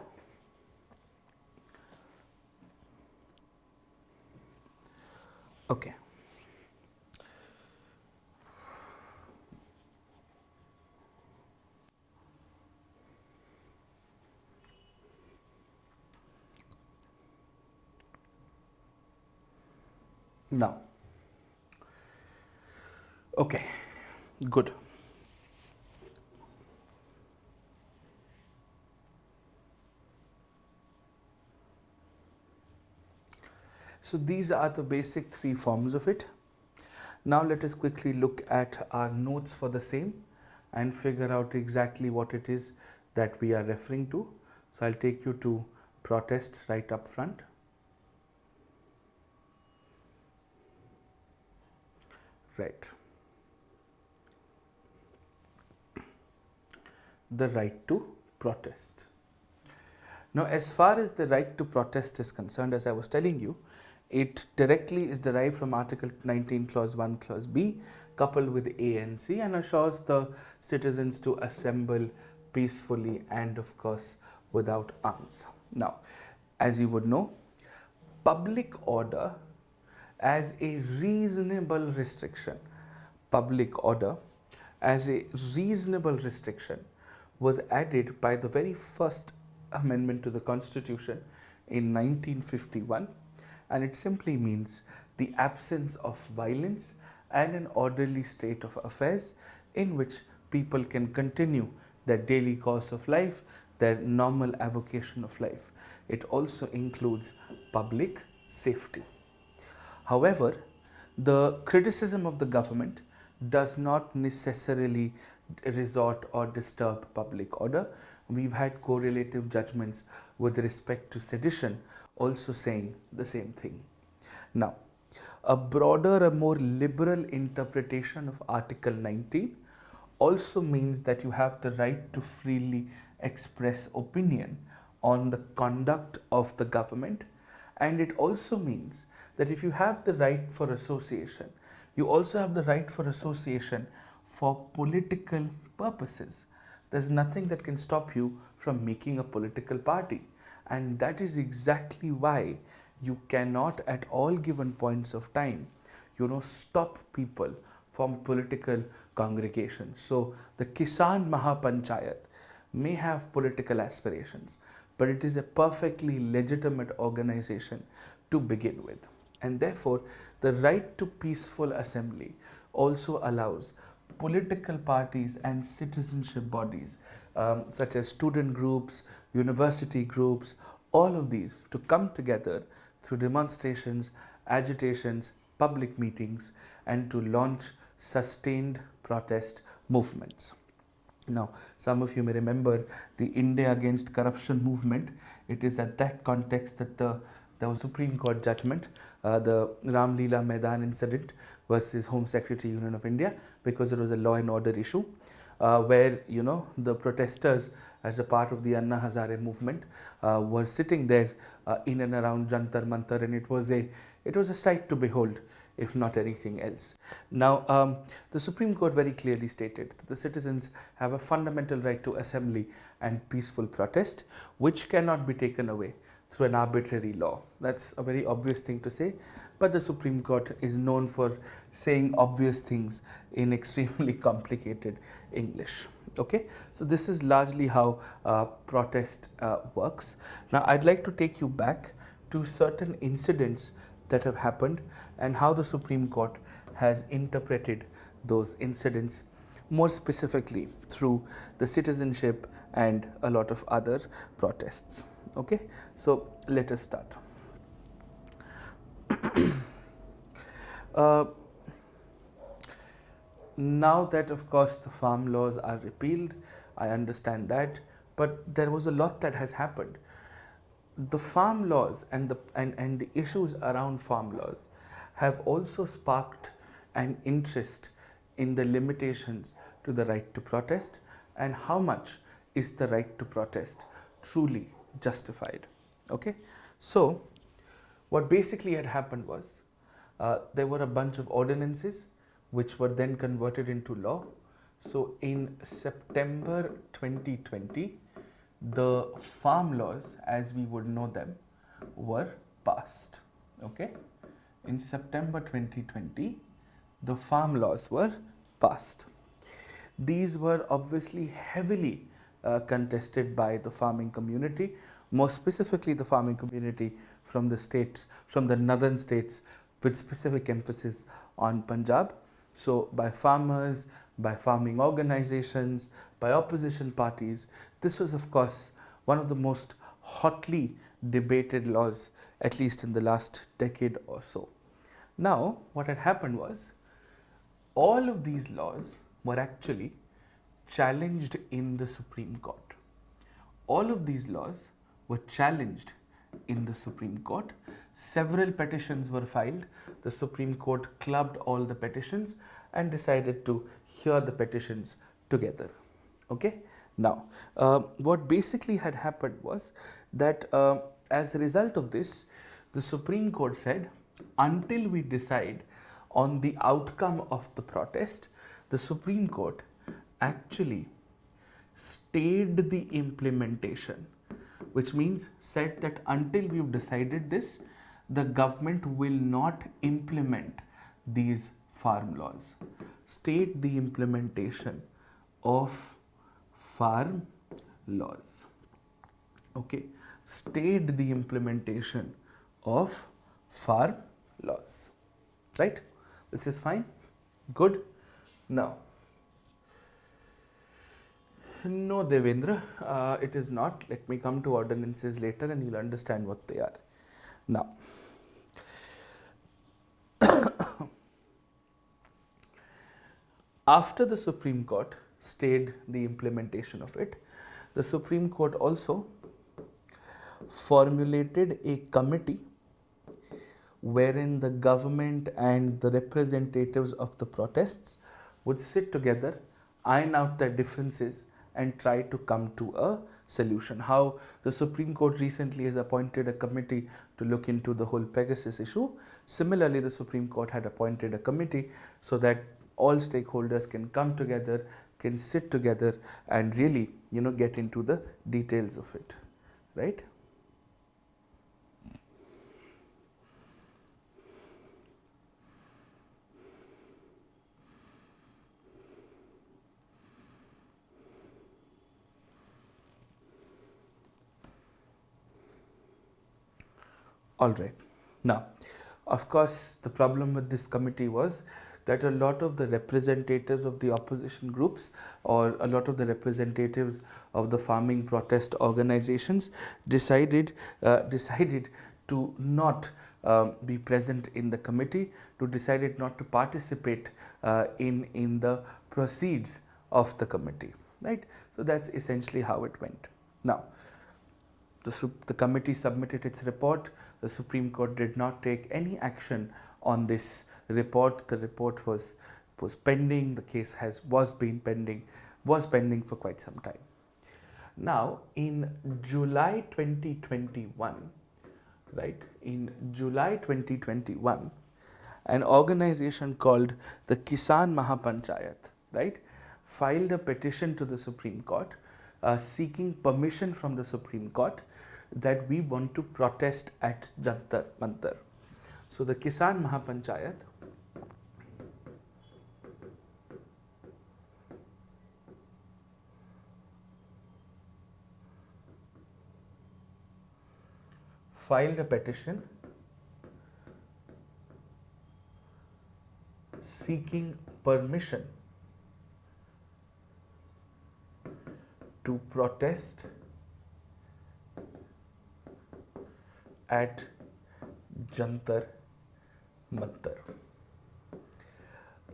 Okay. Now, okay, good. So these are the basic three forms of it. Now let us quickly look at our notes for the same and figure out exactly what it is that we are referring to. So I'll take you to protest right up front. Right. The right to protest. Now, as far as the right to protest is concerned, as I was telling you, it directly is derived from Article 19, Clause 1, Clause B, coupled with A and C, and assures the citizens to assemble peacefully and, of course, without arms. Now, as you would know, public order as a reasonable restriction, public order as a reasonable restriction was added by the very first amendment to the Constitution in 1951, and it simply means the absence of violence and an orderly state of affairs in which people can continue their daily course of life, their normal avocation of life. It also includes public safety. However, the criticism of the government does not necessarily resort or disturb public order. We've had correlative judgments with respect to sedition also saying the same thing. Now, a broader, a more liberal interpretation of Article 19 also means that you have the right to freely express opinion on the conduct of the government, and it also means that if you have the right for association, you also have the right for association for political purposes. There's nothing that can stop you from making a political party, and that is exactly why you cannot at all given points of time, stop people from political congregations. So the Kisan Mahapanchayat may have political aspirations, but it is a perfectly legitimate organization to begin with. And therefore, the right to peaceful assembly also allows political parties and citizenship bodies, such as student groups, university groups, all of these to come together through demonstrations, agitations, public meetings, and to launch sustained protest movements. Now, some of you may remember the India Against Corruption movement. It is at that context that there was Supreme Court judgment, the Ram Leela Maidan incident versus Home Secretary Union of India, because it was a law and order issue, where the protesters, as a part of the Anna Hazare movement, were sitting there in and around Jantar Mantar, and it was a sight to behold, if not anything else. Now, the Supreme Court very clearly stated that the citizens have a fundamental right to assembly and peaceful protest, which cannot be taken away through an arbitrary law. That's a very obvious thing to say, but the Supreme Court is known for saying obvious things in extremely complicated English. Okay, so this is largely how protest works. Now, I'd like to take you back to certain incidents that have happened and how the Supreme Court has interpreted those incidents, more specifically through the citizenship and a lot of other protests. Okay, so let us start. Now that, of course, the farm laws are repealed, I understand that, but there was a lot that has happened. The farm laws and the issues around farm laws have also sparked an interest in the limitations to the right to protest and how much is the right to protest truly justified. Okay, so what basically had happened was there were a bunch of ordinances which were then converted into law. So in September 2020, the farm laws as we would know them were passed. Okay, in September 2020, the farm laws were passed. These were obviously heavily contested by the farming community, more specifically the farming community from the states, from the northern states, with specific emphasis on Punjab. So by farmers, by farming organizations, by opposition parties, this was of course one of the most hotly debated laws, at least in the last decade or so. Now, what had happened was all of these laws were actually challenged in the Supreme Court. All of these laws were challenged in the Supreme Court. Several petitions were filed. The Supreme Court clubbed all the petitions and decided to hear the petitions together. Okay. Now, what basically had happened was that as a result of this, the Supreme Court said, until we decide on the outcome of the protest, the Supreme Court actually stayed the implementation, which means said that until we've decided this, the government will not implement these farm laws. Stayed the implementation of farm laws. Okay, stayed the implementation of farm laws. Right? This is fine. Good. Now, no, Devendra, it is not. Let me come to ordinances later and you'll understand what they are. Now, after the Supreme Court stayed the implementation of it, the Supreme Court also formulated a committee wherein the government and the representatives of the protests would sit together, iron out their differences and try to come to a solution. How the Supreme Court recently has appointed a committee to look into the whole Pegasus issue. Similarly, the Supreme Court had appointed a committee so that all stakeholders can come together, can sit together and really, get into the details of it, right? All right. Now, of course, the problem with this committee was that a lot of the representatives of the opposition groups or a lot of the representatives of the farming protest organizations decided to not be present in the committee, decided not to participate in the proceeds of the committee, right? So that's essentially how it went. Now, the committee submitted its report. The Supreme Court did not take any action on this report. The report was pending. The case was pending for quite some time. Now, in July 2021, right? In July 2021, an organization called the Kisan Mahapanchayat, right, filed a petition to the Supreme Court seeking permission from the Supreme Court that we want to protest at Jantar Mantar. So the Kisan Mahapanchayat filed a petition seeking permission to protest at Jantar Mantar.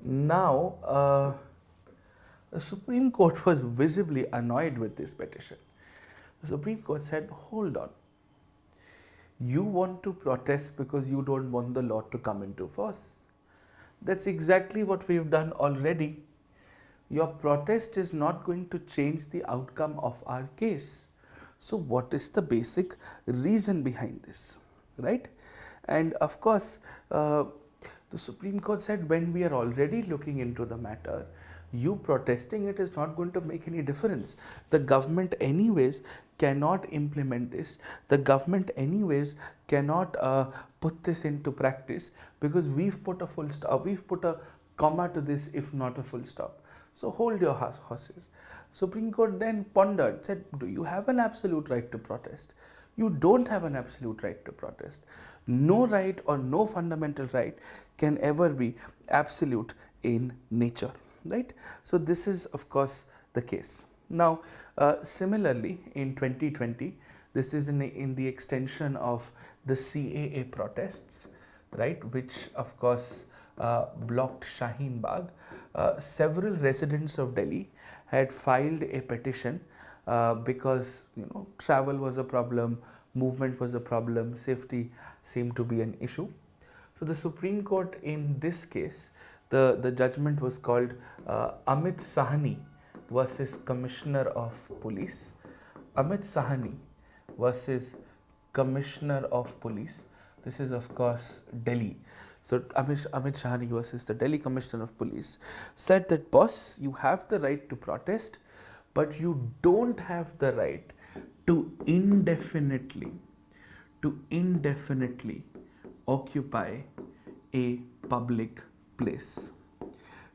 Now, the Supreme Court was visibly annoyed with this petition. The Supreme Court said, hold on. You want to protest because you don't want the law to come into force. That's exactly what we've done already. Your protest is not going to change the outcome of our case. So, what is the basic reason behind this, right? And of course, the Supreme Court said when we are already looking into the matter, you protesting it is not going to make any difference. The government, anyways, cannot implement this. The government, anyways, cannot put this into practice because we've put a full stop, we've put a comma to this, if not a full stop. So hold your horses. Supreme Court then pondered, said, do you have an absolute right to protest? You don't have an absolute right to protest. No right or no fundamental right can ever be absolute in nature, right? So this is, of course, the case. Now, similarly, in 2020, this is in the extension of the CAA protests, right, which of course blocked Shaheen Bagh. Several residents of Delhi had filed a petition because travel was a problem, movement was a problem, safety seemed to be an issue. So the Supreme Court in this case, the judgment was called Amit Sahni versus Commissioner of Police. Amit Sahni versus Commissioner of Police. This is of course Delhi. So Amit Sahni versus the Delhi Commissioner of Police said that, boss, you have the right to protest, but you don't have the right to indefinitely occupy a public place.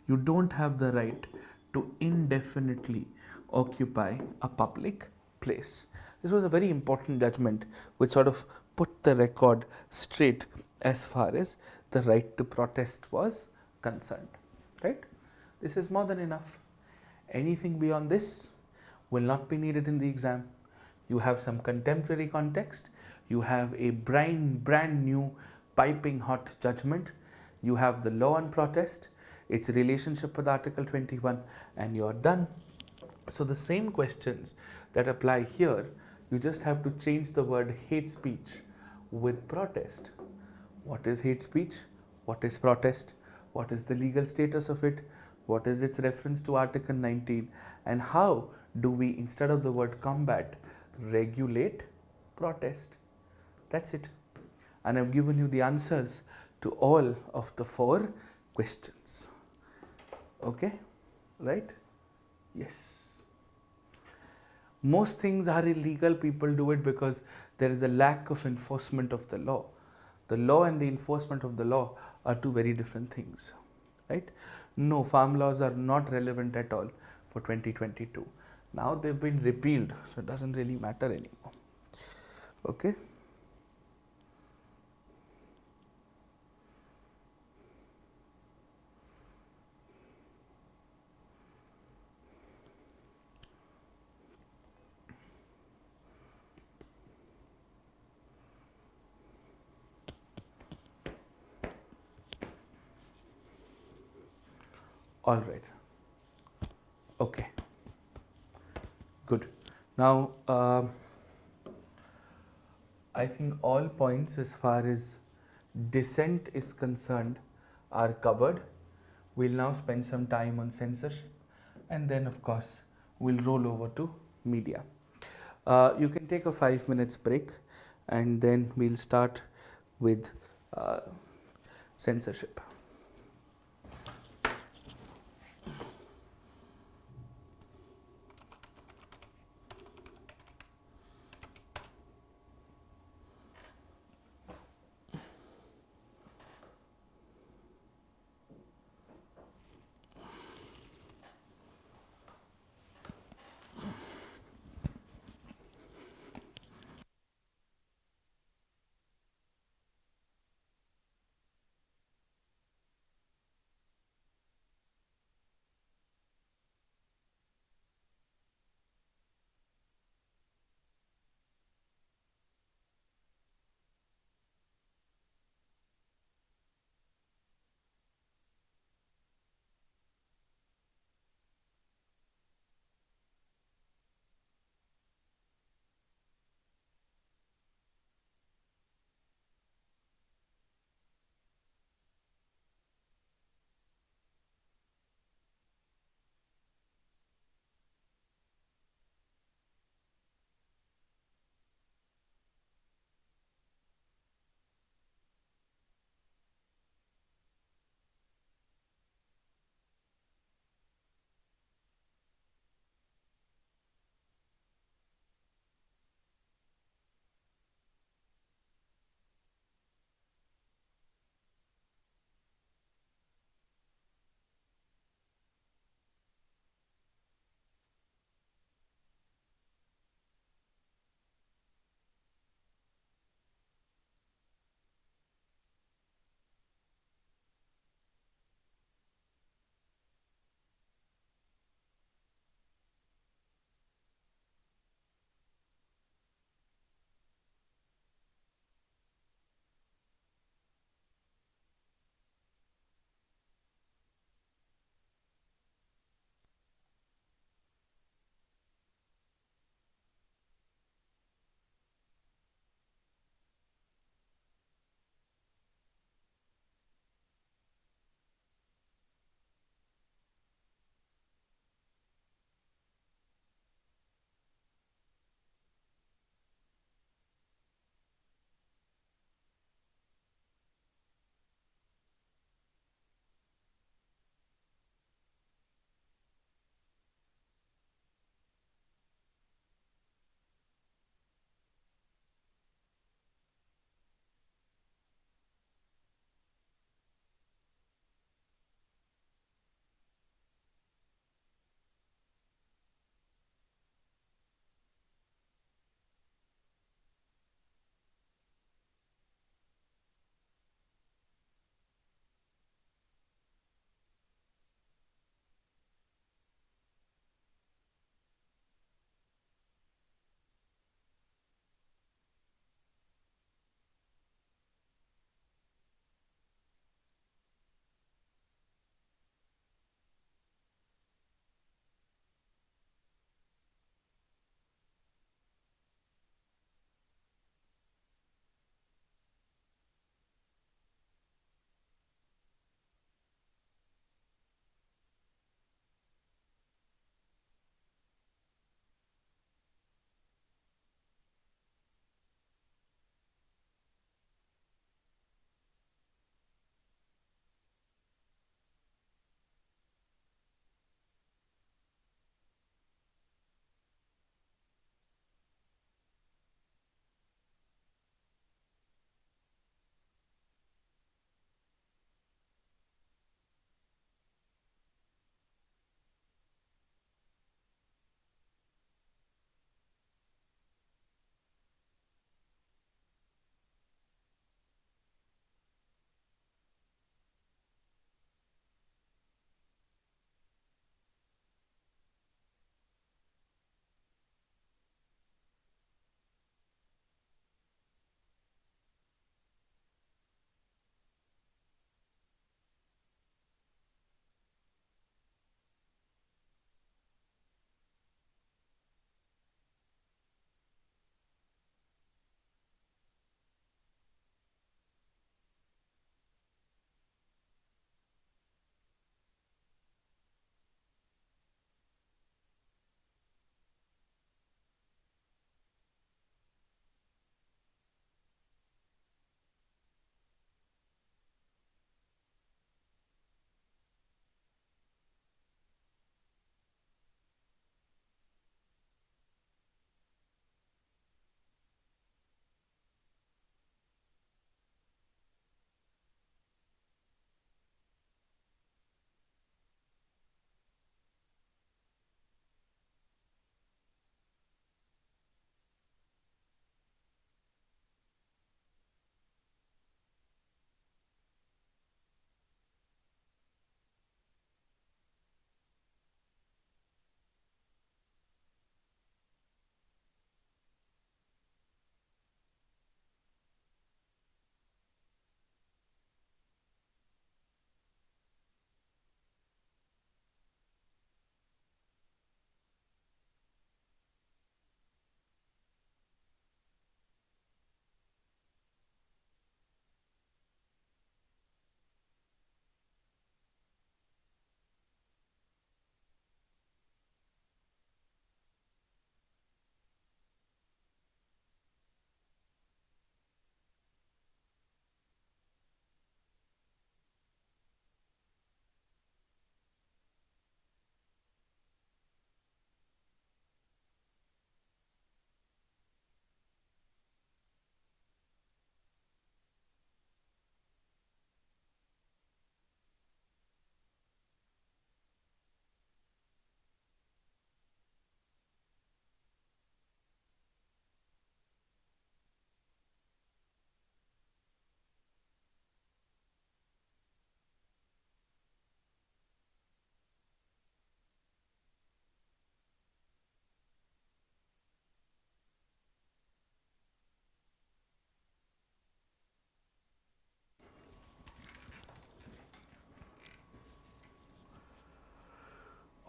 You don't have the right to indefinitely occupy a public place. This was a very important judgment which sort of put the record straight as far as the right to protest was concerned, right? This is more than enough. Anything beyond this will not be needed in the exam. You have some contemporary context, you have a brand new piping hot judgment, you have the law on protest, its relationship with Article 21, and you're done. So the same questions that apply here, you just have to change the word hate speech with protest. What is hate speech? What is protest? What is the legal status of it? What is its reference to Article 19? And how do we, instead of the word combat, regulate protest? That's it. And I've given you the answers to all of the 4 questions. Okay? Right? Yes. Most things are illegal. People do it because there is a lack of enforcement of the law. The law and the enforcement of the law are 2 very different things, right? No, farm laws are not relevant at all for 2022. Now they've been repealed, so it doesn't really matter anymore. Okay? All right. Okay. Good. Now, I think all points as far as dissent is concerned are covered. We'll now spend some time on censorship, and then of course we'll roll over to media. You can take a 5 minutes break, and then we'll start with censorship.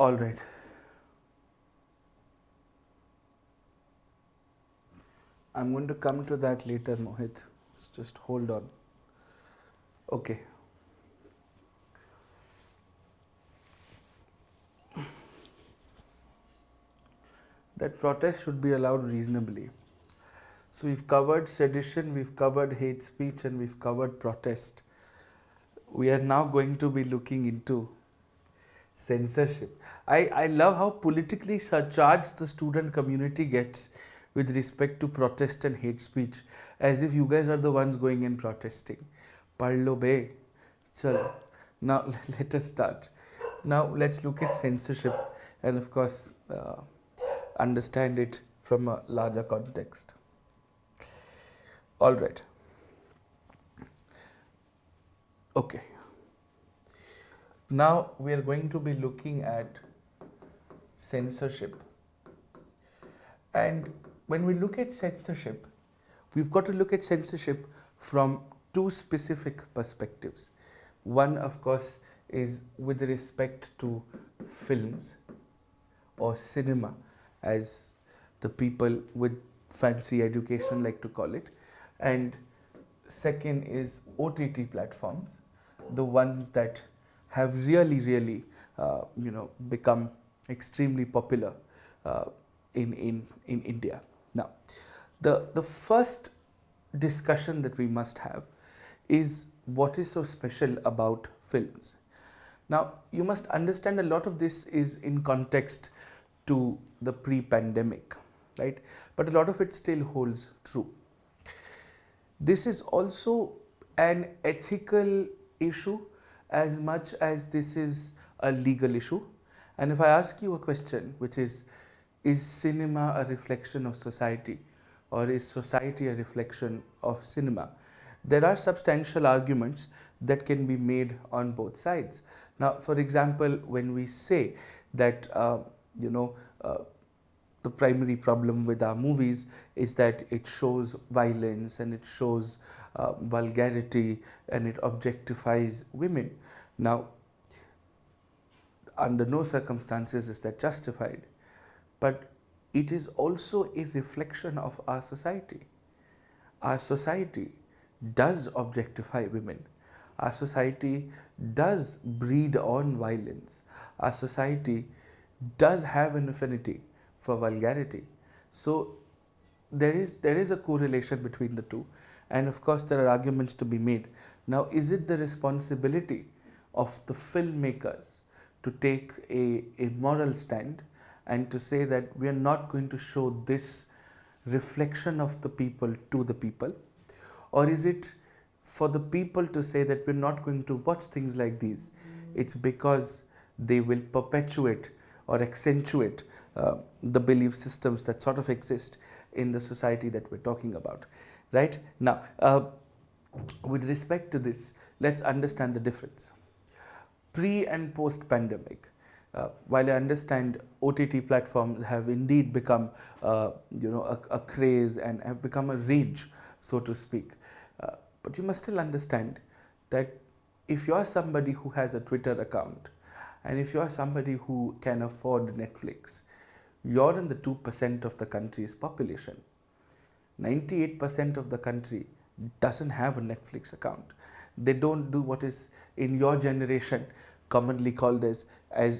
All right. I'm going to come to that later, Mohit. Just hold on. Okay. That protest should be allowed reasonably. So we've covered sedition, we've covered hate speech, and we've covered protest. We are now going to be looking into censorship. I love how politically surcharged the student community gets with respect to protest and hate speech, as if you guys are the ones going and protesting. Parlo be. Chalo. Now let us start. Now let's look at censorship and of course understand it from a larger context. All right. Okay. Now we are going to be looking at censorship. And when we look at censorship, we've got to look at censorship from two specific perspectives. One, of course, is with respect to films or cinema, as the people with fancy education like to call it. And second is OTT platforms, the ones that have really become extremely popular in India. Now, the first discussion that we must have is what is so special about films. Now, you must understand a lot of this is in context to the pre-pandemic, right? But a lot of it still holds true. This is also an ethical issue as much as this is a legal issue. And if I ask you a question, which is cinema a reflection of society, or is society a reflection of cinema? There are substantial arguments that can be made on both sides. Now, for example, when we say that the primary problem with our movies is that it shows violence and it shows vulgarity and it objectifies women. Now, under no circumstances is that justified, but it is also a reflection of our society. Our society does objectify women. Our society does breed on violence. Our society does have an affinity for vulgarity. So there is a correlation between the two, and of course there are arguments to be made. Now, is it the responsibility of the filmmakers to take a moral stand and to say that we are not going to show this reflection of the people to the people? Or is it for the people to say that we're not going to watch things like these? It's because they will perpetuate or accentuate the belief systems that sort of exist in the society that we're talking about, right? Now, with respect to this, let's understand the difference. Pre and post pandemic, while I understand OTT platforms have indeed become a craze and have become a rage, so to speak, but you must still understand that if you're somebody who has a Twitter account and if you're somebody who can afford Netflix, you're in the 2% of the country's population. 98% of the country doesn't have a Netflix account. They don't do what is in your generation commonly called as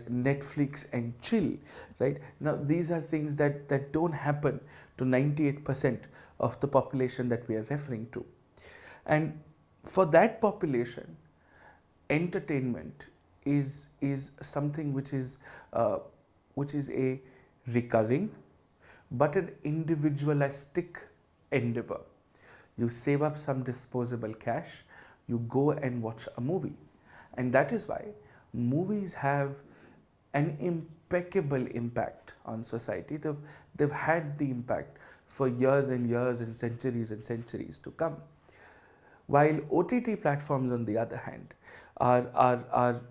Netflix and chill, right? Now, these are things that don't happen to 98% of the population that we are referring to. And for that population, entertainment is something which is a recurring but an individualistic endeavor. You save up some disposable cash, you go and watch a movie. And that is why movies have an impeccable impact on society. They've had the impact for years and years and centuries to come. While OTT platforms, on the other hand, are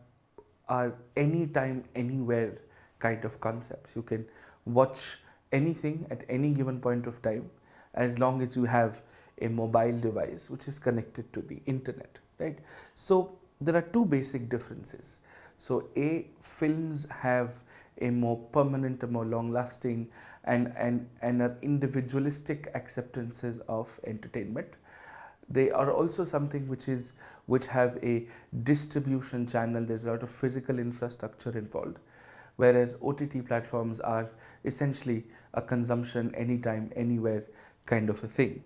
anytime, anywhere kind of concepts. You can watch anything at any given point of time as long as you have a mobile device which is connected to the internet, right? So there are two basic differences. So films have a more permanent, a more long-lasting and are individualistic acceptances of entertainment. They are also something which have a distribution channel. There's a lot of physical infrastructure involved, whereas OTT platforms are essentially a consumption anytime, anywhere kind of a thing.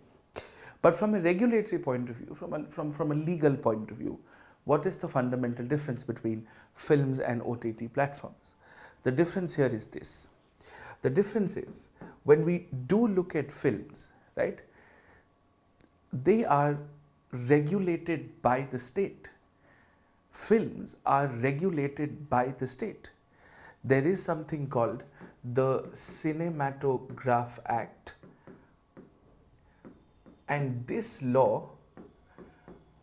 But from a regulatory point of view, from a legal point of view, what is the fundamental difference between films and OTT platforms? The difference here is this. The difference is when we do look at films, right, they are regulated by the state. Films are regulated by the state. There is something called the Cinematograph Act, and this law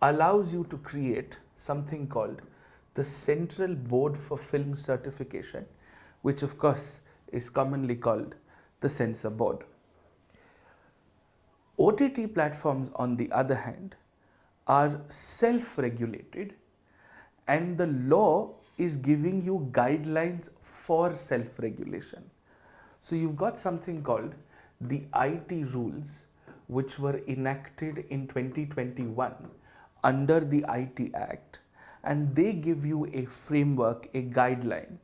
allows you to create something called the Central Board for Film Certification, which of course is commonly called the Censor Board. OTT platforms, on the other hand, are self-regulated, and the law is giving you guidelines for self-regulation. So you've got something called the IT rules, which were enacted in 2021 under the IT Act, and they give you a framework, a guideline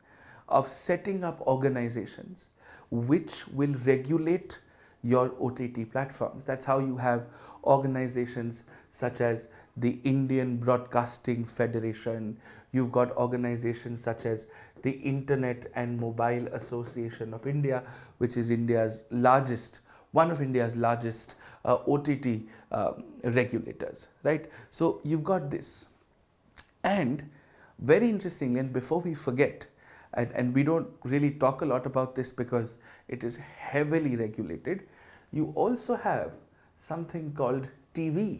of setting up organizations which will regulate your OTT platforms. That's how you have organizations such as the Indian Broadcasting Federation. You've got organizations such as the Internet and Mobile Association of India, which is one of India's largest OTT regulators, right? So you've got this. And very interestingly, and before we forget, and we don't really talk a lot about this because it is heavily regulated, you also have something called TV.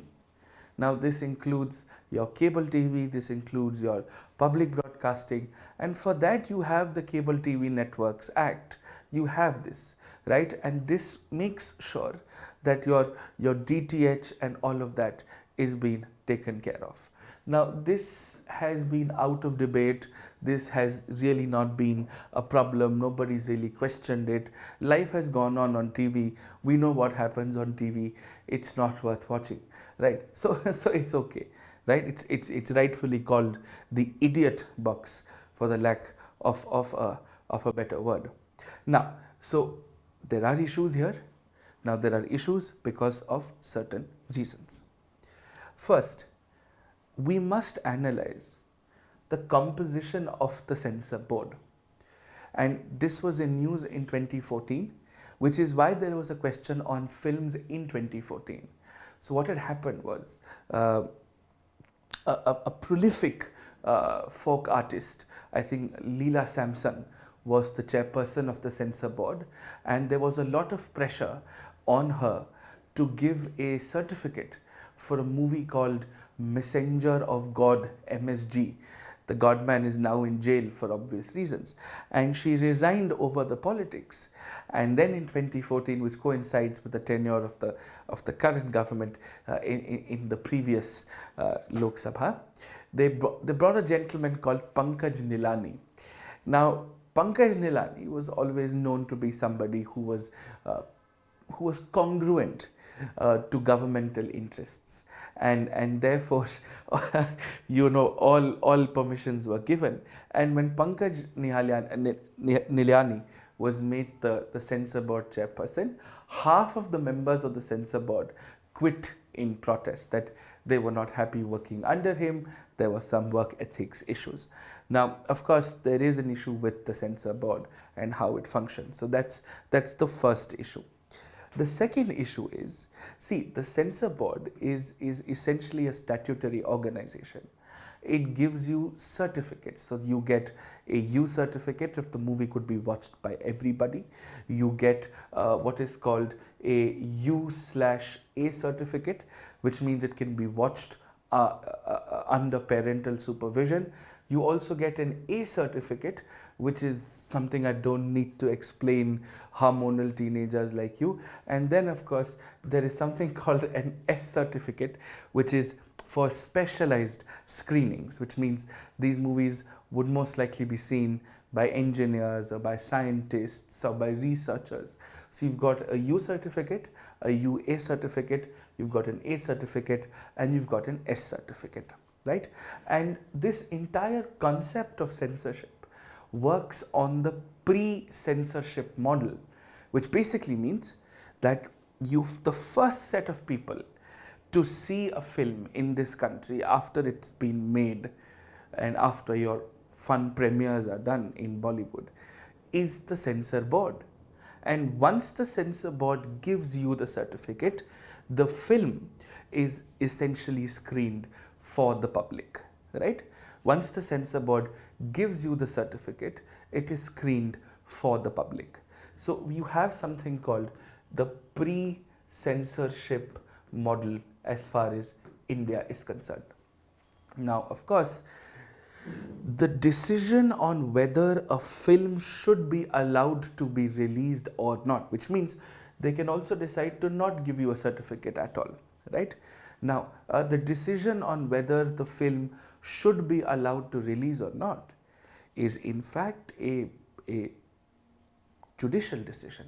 Now this includes your cable TV, this includes your public broadcasting, and for that you have the Cable TV Networks Act. You have this, right? And this makes sure that your DTH and all of that is being taken care of. Now this has been out of debate. This has really not been a problem. Nobody's really questioned it. Life has gone on TV. We know what happens on TV. It's not worth watching, right? So it's okay, right? It's rightfully called the idiot box, for the lack of a better word. Now, so there are issues here. Now there are issues because of certain reasons. First, we must analyze the composition of the censor board. And this was in news in 2014, which is why there was a question on films in 2014. So what had happened was a prolific folk artist, I think Leela Samson, was the chairperson of the censor board, and there was a lot of pressure on her to give a certificate for a movie called Messenger of God, MSG. The Godman is now in jail for obvious reasons, and she resigned over the politics. And then in 2014, which coincides with the tenure of the current government in the previous Lok Sabha, they brought a gentleman called Pankaj Nilani. Now, Pankaj Nilani was always known to be somebody who was congruent to governmental interests, and therefore all permissions were given. And when Pankaj Nilani was made the censor board chairperson, half of the members of the censor board quit in protest, that they were not happy working under him. There were some work ethics issues. Now, of course, there is an issue with the censor board and how it functions. So that's the first issue. The second issue is, see, the censor board is essentially a statutory organization. It gives you certificates. So you get a U certificate if the movie could be watched by everybody. You get what is called a U/A certificate, which means it can be watched under parental supervision. You also get an A certificate, which is something I don't need to explain, hormonal teenagers like you. And then, of course, there is something called an S certificate, which is for specialized screenings, which means these movies would most likely be seen by engineers or by scientists or by researchers. So you've got a U certificate, a UA certificate, you've got an A certificate, and you've got an S certificate, right? And this entire concept of censorship works on the pre-censorship model, which basically means that the first set of people to see a film in this country after it's been made and after your fun premieres are done in Bollywood is the censor board. And once the censor board gives you the certificate, the film is essentially screened for the public, right? Once the censor board gives you the certificate, it is screened for the public. So you have something called the pre-censorship model as far as India is concerned. Now, of course, the decision on whether a film should be allowed to be released or not, which means they can also decide to not give you a certificate at all, right? Now, the decision on whether the film should be allowed to release or not is in fact a judicial decision.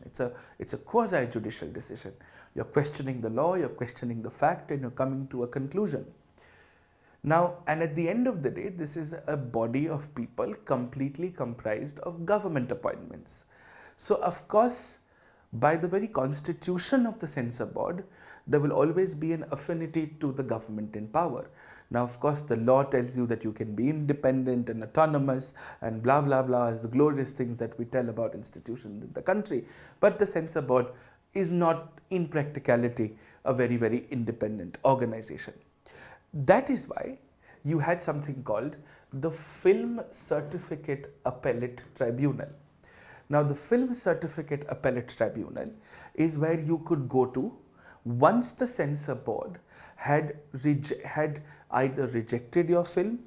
It's a quasi-judicial decision. You're questioning the law, you're questioning the fact, and you're coming to a conclusion. Now, and at the end of the day, this is a body of people completely comprised of government appointments. So, of course, by the very constitution of the censor board, there will always be an affinity to the government in power. Now, of course, the law tells you that you can be independent and autonomous and blah, blah, blah, as the glorious things that we tell about institutions in the country. But the censor board is not, in practicality, a very, very independent organization. That is why you had something called the Film Certificate Appellate Tribunal. Now, the Film Certificate Appellate Tribunal is where you could go to once the censor board had either rejected your film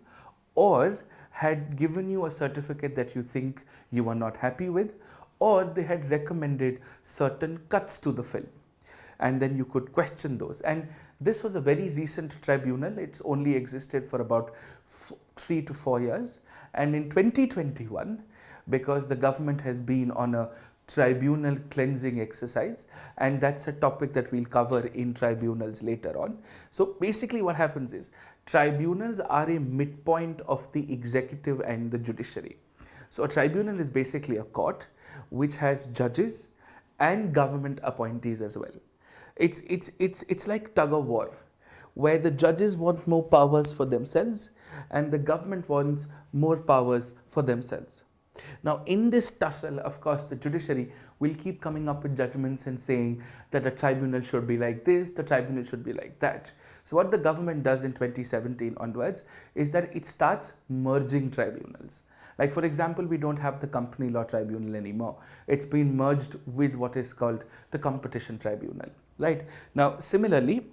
or had given you a certificate that you think you are not happy with, or they had recommended certain cuts to the film. And then you could question those. And this was a very recent tribunal. It's only existed for about 3 to 4 years. And in 2021, because the government has been on a tribunal cleansing exercise, and that's a topic that we'll cover in tribunals later on. So basically what happens is tribunals are a midpoint of the executive and the judiciary. So a tribunal is basically a court which has judges and government appointees as well. It's like tug of war, where the judges want more powers for themselves and the government wants more powers for themselves. Now, in this tussle, of course, the judiciary will keep coming up with judgments and saying that the tribunal should be like this, the tribunal should be like that. So what the government does in 2017 onwards is that it starts merging tribunals. Like, for example, we don't have the company law tribunal anymore. It's been merged with what is called the competition tribunal, right? Now, similarly,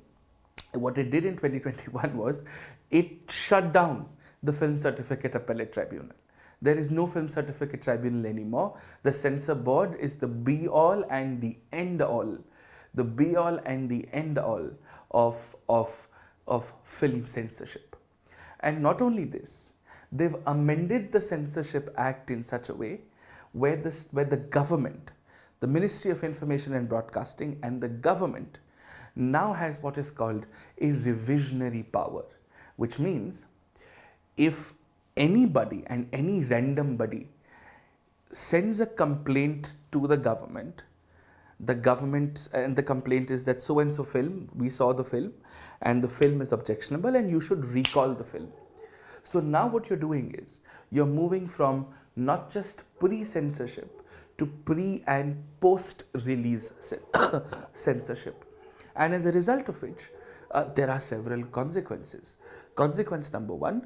what it did in 2021 was it shut down the Film Certificate Appellate Tribunal. There is no Film Certificate Tribunal anymore. The censor board is the be-all and the end-all, the be-all and the end-all of film censorship. And not only this, they've amended the Censorship Act in such a way where the government, the Ministry of Information and Broadcasting and the government now has what is called a revisionary power, which means if anybody and any random body sends a complaint to the government and the complaint is that so and so film, we saw the film and the film is objectionable and you should recall the film. So now what you're doing is you're moving from not just pre-censorship to pre and post-release censorship. And as a result of which, there are several consequences. Consequence number one,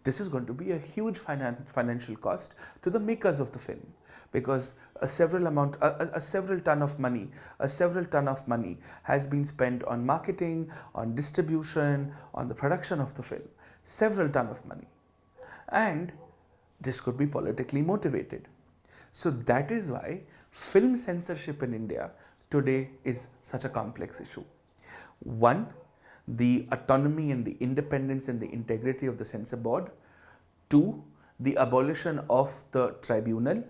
this is going to be a huge financial cost to the makers of the film, because a several ton of money has been spent on marketing, on distribution, on the production of the film, several ton of money. And this could be politically motivated. So that is why film censorship in India today is such a complex issue. One, the autonomy and the independence and the integrity of the censor board. 2, the abolition of the tribunal.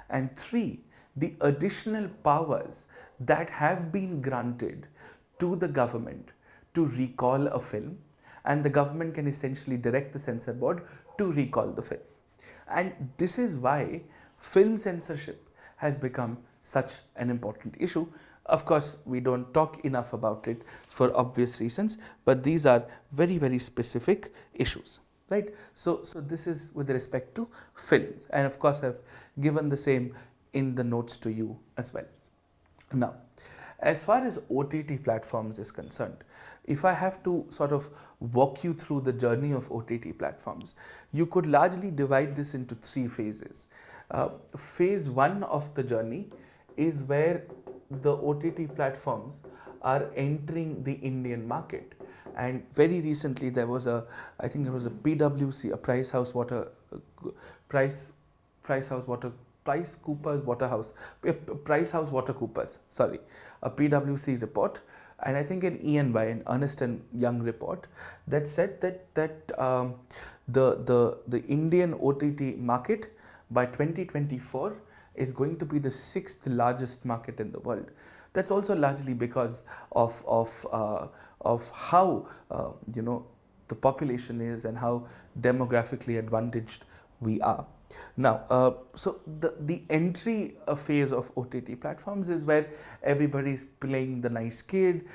And 3, the additional powers that have been granted to the government to recall a film, and the government can essentially direct the censor board to recall the film. And this is why film censorship has become such an important issue. Of course, we don't talk enough about it for obvious reasons, but these are very, very specific issues, right? So this is with respect to films, and of course I've given the same in the notes to you as well. Now, as far as OTT platforms is concerned, if I have to sort of walk you through the journey of OTT platforms, you could largely divide this into 3 phases. Phase 1 of the journey is where the OTT platforms are entering the Indian market. And very recently there was I think there was a PwC, a Price House Watercoopers, sorry, a PwC report, and I think an E&Y, an Ernst & Young report, that said that the Indian OTT market by 2024 is going to be the 6th largest market in the world. That's also largely because of how the population is and how demographically advantaged we are. Now, so the entry phase of OTT platforms is where everybody's playing the nice kid,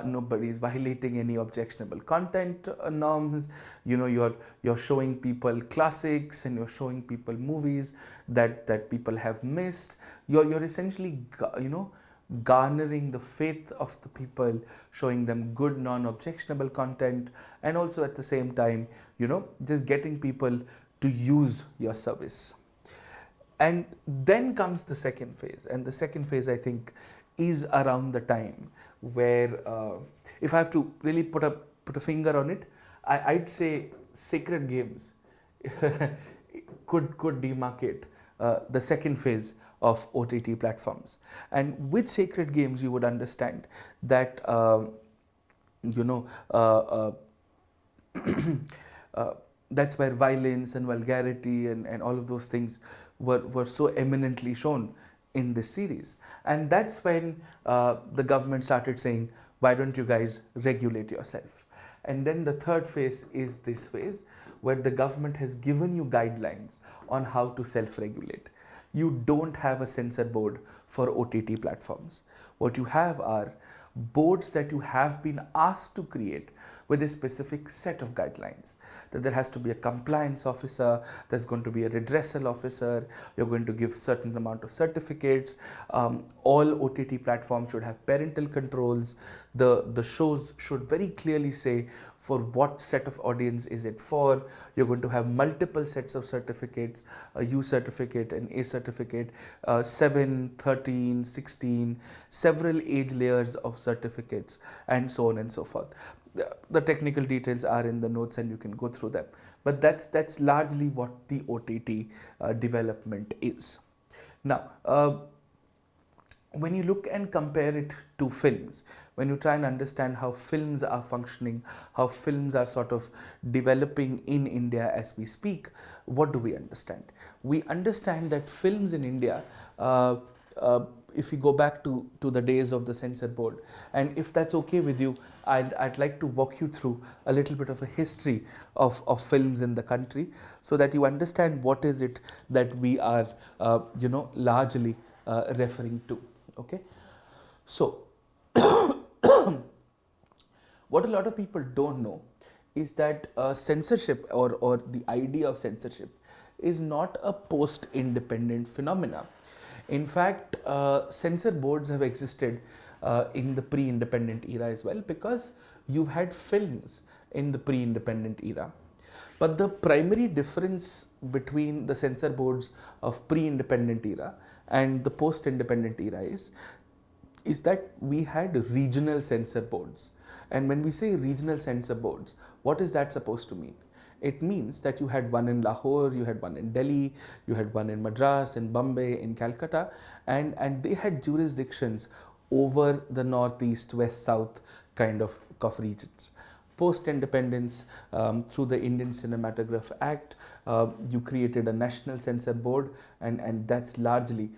nobody's violating any objectionable content norms. You're showing people classics and you're showing people movies that people have missed. You're essentially garnering the faith of the people, showing them good non-objectionable content, and also at the same time just getting people to use your service. And then comes the second phase, and the second phase I think is around the time where if I have to really put a finger on it, I'd say sacred games could demarcate the second phase of OTT platforms. And with sacred games you would understand that that's where violence and vulgarity and all of those things were so eminently shown in this series. And that's when the government started saying, why don't you guys regulate yourself? And then the third phase is this phase where the government has given you guidelines on how to self-regulate. You don't have a censor board for OTT platforms. What you have are boards that you have been asked to create with a specific set of guidelines. That there has to be a compliance officer, there's going to be a redressal officer, you're going to give certain amount of certificates, all OTT platforms should have parental controls, the shows should very clearly say for what set of audience is it for. You're going to have multiple sets of certificates, a U certificate, an A certificate, 7, 13, 16, several age layers of certificates, and so on and so forth. The technical details are in the notes and you can go through them, but that's largely what the OTT development is. Now, when you look and compare it to films, when you try and understand how films are functioning, how films are sort of developing in India as we speak, what do we understand? We understand that films in India, if we go back to the days of the censor board, and if that's okay with you, I'd like to walk you through a little bit of a history of films in the country so that you understand what is it that we are largely referring to. Okay, so what a lot of people don't know is that censorship or the idea of censorship is not a post-independent phenomena. In fact, censor boards have existed in the pre-independent era as well, because you've had films in the pre-independent era. But the primary difference between the censor boards of pre-independent era and the post-independent era is that we had regional censor boards. And when we say regional censor boards, what is that supposed to mean? It means that you had one in Lahore, you had one in Delhi, you had one in Madras, in Bombay, in Calcutta, and they had jurisdictions over the northeast, west, south kind of regions. post-independence, through the Indian Cinematograph Act, you created a national censor board, and that's largely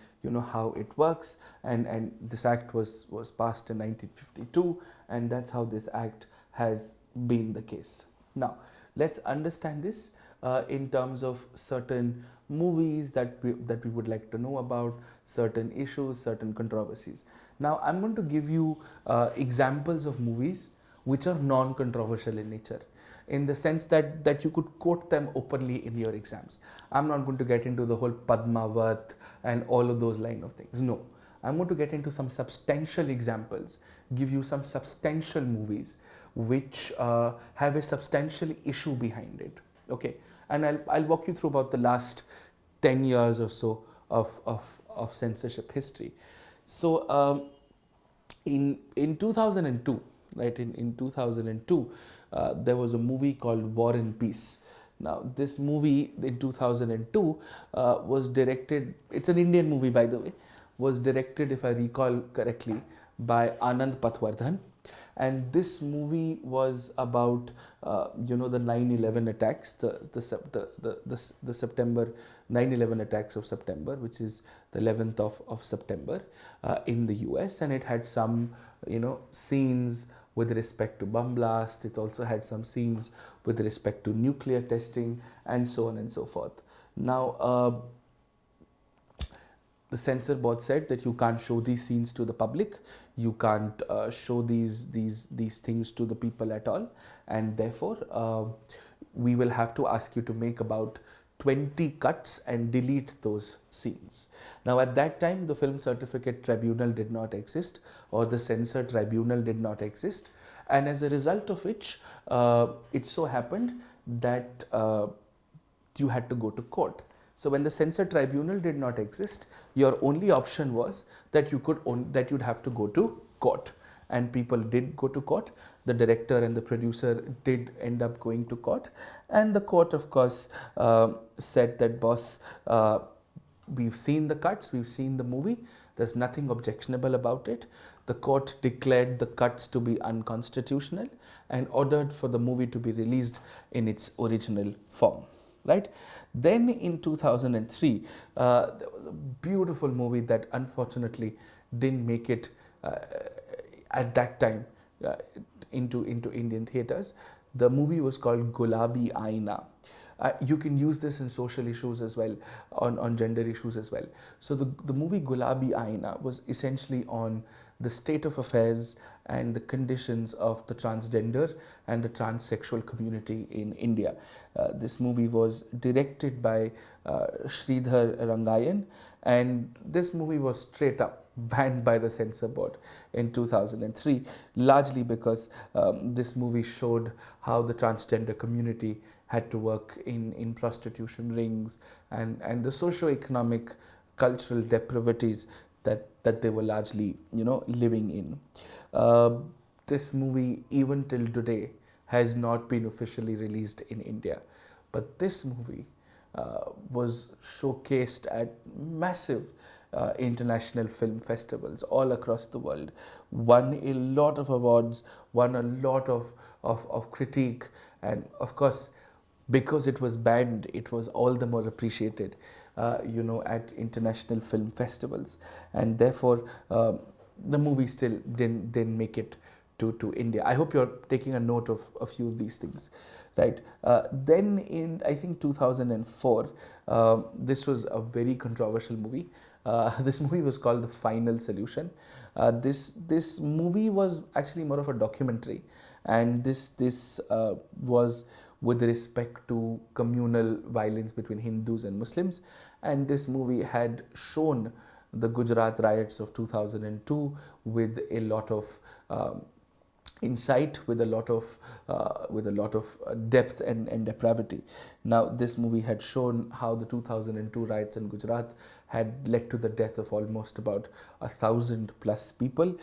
how it works. And this act was passed in 1952, and that's how this act has been the case. Now let's understand this in terms of certain movies that we would like to know about, certain issues, certain controversies. Now I'm going to give you examples of movies which are non-controversial in nature, in the sense that you could quote them openly in your exams. I'm not going to get into the whole Padmavat and all of those line of things. No, I'm going to get into some substantial examples, give you some substantial movies which have a substantial issue behind it. Okay, and I'll walk you through about the last 10 years or so of censorship history. So in 2002, right, in 2002, there was a movie called War and Peace. Now this movie in 2002 was directed, it's an Indian movie by the way, was directed, if I recall correctly, by Anand Patwardhan. And this movie was about the 9/11 attacks, the September 9/11 attacks of September, which is the 11th of September in the US. And it had some scenes with respect to bomb blasts. It also had some scenes with respect to nuclear testing and so on and so forth. Now the censor board said that you can't show these scenes to the public, you can't show these things to the people at all, and therefore we will have to ask you to make about 20 cuts and delete those scenes. Now at that time the Film Certificate Tribunal did not exist, or the Censor Tribunal did not exist, and as a result of which it so happened that you had to go to court. So when the Censor Tribunal did not exist, your only option was that you'd have to go to court, and people did go to court. The director and the producer did end up going to court, and the court of course said that, boss, we've seen the cuts, we've seen the movie, there's nothing objectionable about it. The court declared the cuts to be unconstitutional and ordered for the movie to be released in its original form, right? Then in 2003, there was a beautiful movie that unfortunately didn't make it at that time into Indian theatres. The movie was called Gulabi Aina. You can use this in social issues as well, on gender issues as well. So the movie Gulabi Aina was essentially on the state of affairs and the conditions of the transgender and the transsexual community in India. This movie was directed by Sridhar Rangayan, and this movie was straight up banned by the censor board in 2003, largely because this movie showed how the transgender community had to work in prostitution rings and the socio-economic cultural depravities that they were largely living in. This movie, even till today, has not been officially released in India, but this movie was showcased at massive international film festivals all across the world, won a lot of awards, won a lot of critique, and of course, because it was banned, it was all the more appreciated at international film festivals, and therefore the movie still didn't make it to India. I hope you're taking a note of a few of these things, right? Then in, I think, 2004, this was a very controversial movie. This movie was called The Final Solution. This movie was actually more of a documentary, and this was with respect to communal violence between Hindus and Muslims. And this movie had shown the Gujarat riots of 2002 with a lot of insight, with a lot of depth and depravity. Now, this movie had shown how the 2002 riots in Gujarat had led to the death of almost about 1,000+ people,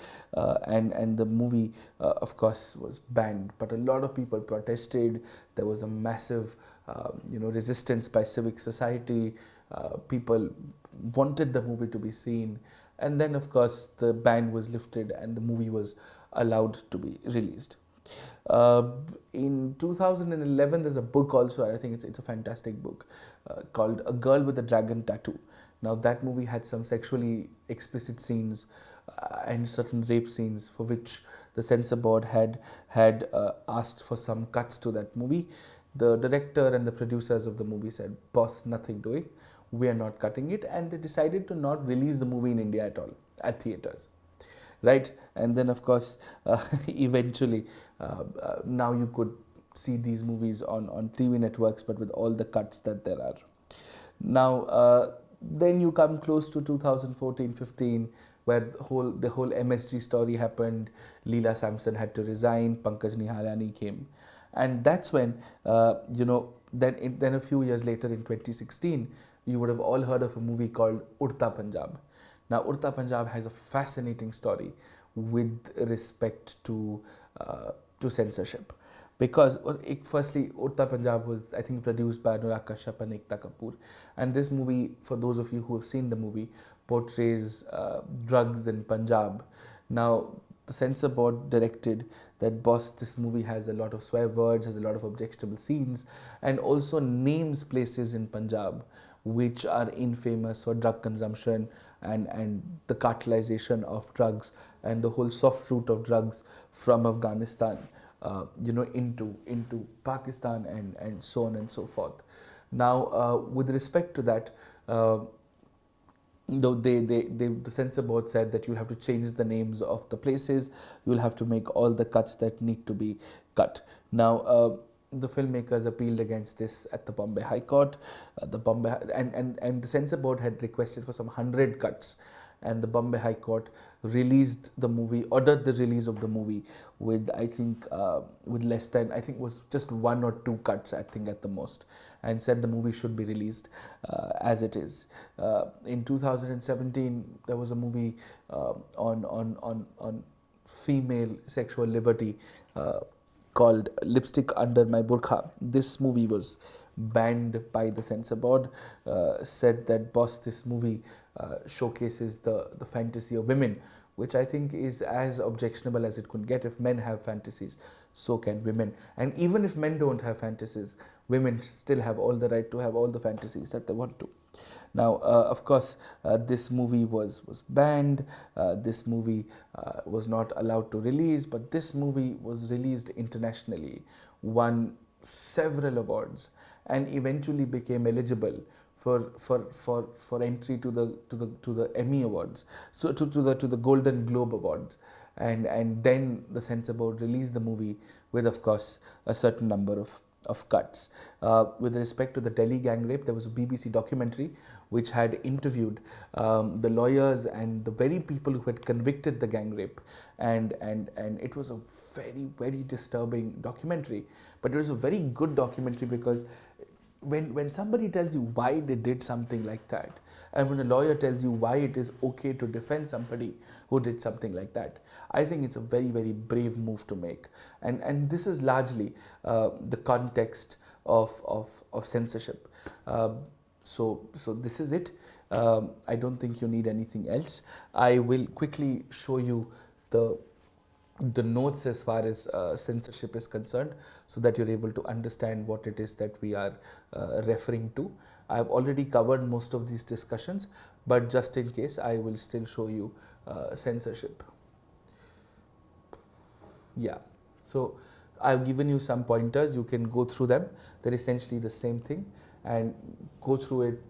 and the movie, of course, was banned. But a lot of people protested. There was a massive, resistance by civic society. People wanted the movie to be seen, and then, of course, the ban was lifted and the movie was allowed to be released. Uh, in 2011, there's a book also. I think it's a fantastic book called A Girl with a Dragon Tattoo. Now that movie had some sexually explicit scenes and certain rape scenes for which the censor board had asked for some cuts to that movie. The director and the producers of the movie said, "Boss, nothing doing. We are not cutting it," and they decided to not release the movie in India at all at theaters, right? And then of course eventually now you could see these movies on TV networks, but with all the cuts that there are now. Then you come close to 2014-15, where the whole MSG story happened. Leela Samson had to resign, Pankaj Nihalani came, and that's when then a few years later in 2016, you would have all heard of a movie called Udta Punjab. Now, Udta Punjab has a fascinating story with respect to censorship, because firstly, Udta Punjab was, I think, produced by Anurag Kashyap and Ekta Kapoor, and this movie, for those of you who have seen the movie, portrays drugs in Punjab. Now, the censor board directed that, "Boss, this movie has a lot of swear words, has a lot of objectionable scenes, and also names places in Punjab which are infamous for drug consumption and the cartelization of drugs and the whole soft route of drugs from Afghanistan, into Pakistan and so on and so forth." Now, with respect to that, though the censor board said that you'll have to change the names of the places, you'll have to make all the cuts that need to be cut. Now, the filmmakers appealed against this at the Bombay High Court. And the censor board had requested for some 100 cuts, and the Bombay High Court ordered the release of the movie with, I think, with less than, I think it was just 1 or 2 cuts, I think, at the most, and said the movie should be released as it is. In 2017, there was a movie on female sexual liberty called Lipstick Under My Burqa. This movie was banned by the censor board, said that, "Boss, this movie showcases the fantasy of women," which I think is as objectionable as it could get. If men have fantasies, so can women. And even if men don't have fantasies, women still have all the right to have all the fantasies that they want to. Now, of course, this movie was banned. This movie was not allowed to release, but this movie was released internationally, won several awards, and eventually became eligible for entry to the Emmy Awards, so to the Golden Globe Awards, and then the censor board released the movie with, of course, a certain number of cuts. With respect to the Delhi gang rape, there was a BBC documentary which had interviewed the lawyers and the very people who had convicted the gang rape, and it was a very, very disturbing documentary, but it was a very good documentary, because when somebody tells you why they did something like that, and when a lawyer tells you why it is okay to defend somebody who did something like that, I think it's a very, very brave move to make. And this is largely the context of censorship. So this is it. I don't think you need anything else. I will quickly show you the notes as far as censorship is concerned, so that you're able to understand what it is that we are referring to. I've already covered most of these discussions, but just in case, I will still show you censorship. Yeah, so I've given you some pointers. You can go through them. They're essentially the same thing, and go through it,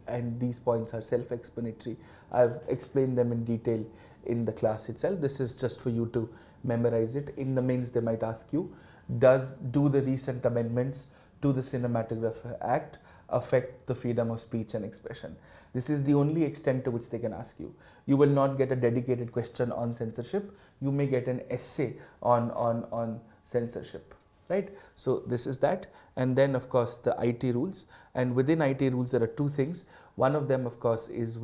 and these points are self-explanatory. I've explained them in detail in the class itself. This is just for you to memorize it. In the mains, they might ask you, do the recent amendments to the Cinematographer Act affect the freedom of speech and expression? This is the only extent to which they can ask you. You will not get a dedicated question on censorship. You may get an essay on censorship, right? So this is that. And then, of course, the IT rules. And within IT rules, there are 2 things. One of them, of course, is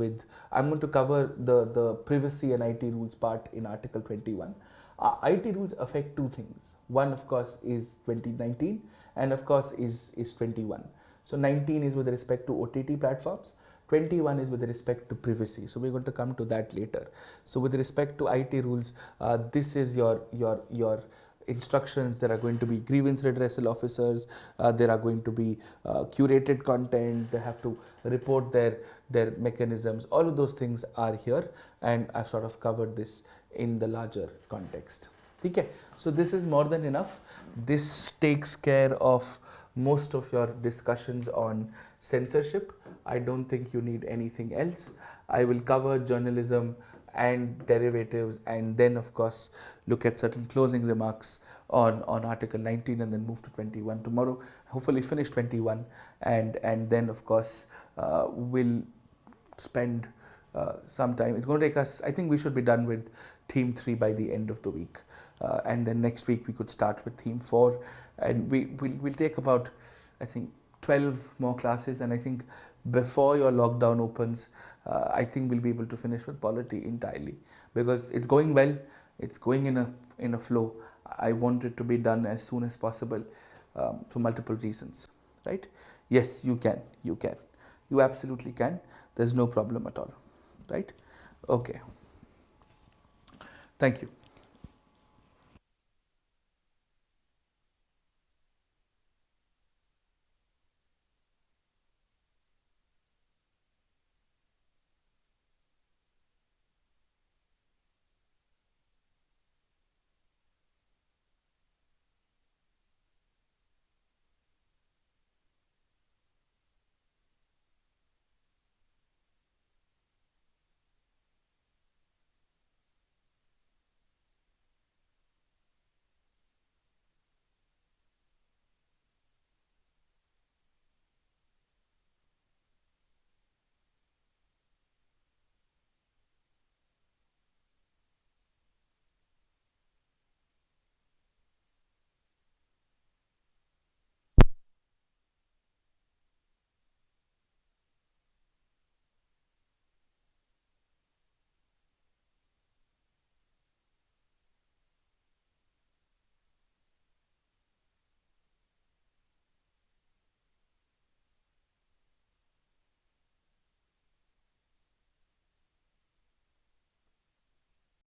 I'm going to cover the privacy and IT rules part in Article 21. IT rules affect 2 things. One, of course, is 2019, and of course is 21. So 19 is with respect to OTT platforms. 21 is with respect to privacy. So we're going to come to that later. So with respect to IT rules, this is your instructions, there are going to be grievance redressal officers, there are going to be curated content, they have to report their mechanisms. All of those things are here, and I've sort of covered this in the larger context. Okay, so this is more than enough. This takes care of most of your discussions on censorship. I don't think you need anything else. I will cover journalism and derivatives, and then of course look at certain closing remarks on Article 19, and then move to 21 tomorrow. Hopefully finish 21, and then of course we'll spend some time. It's going to take us, I think we should be done with theme 3 by the end of the week, and then next week we could start with theme 4, and we'll take about, I think, 12 more classes, and I think before your lockdown opens, I think we'll be able to finish with polity entirely, because it's going well, it's going in a flow. I want it to be done as soon as possible, for multiple reasons, right? Yes, you can, you absolutely can. There's no problem at all, right? Okay, thank you.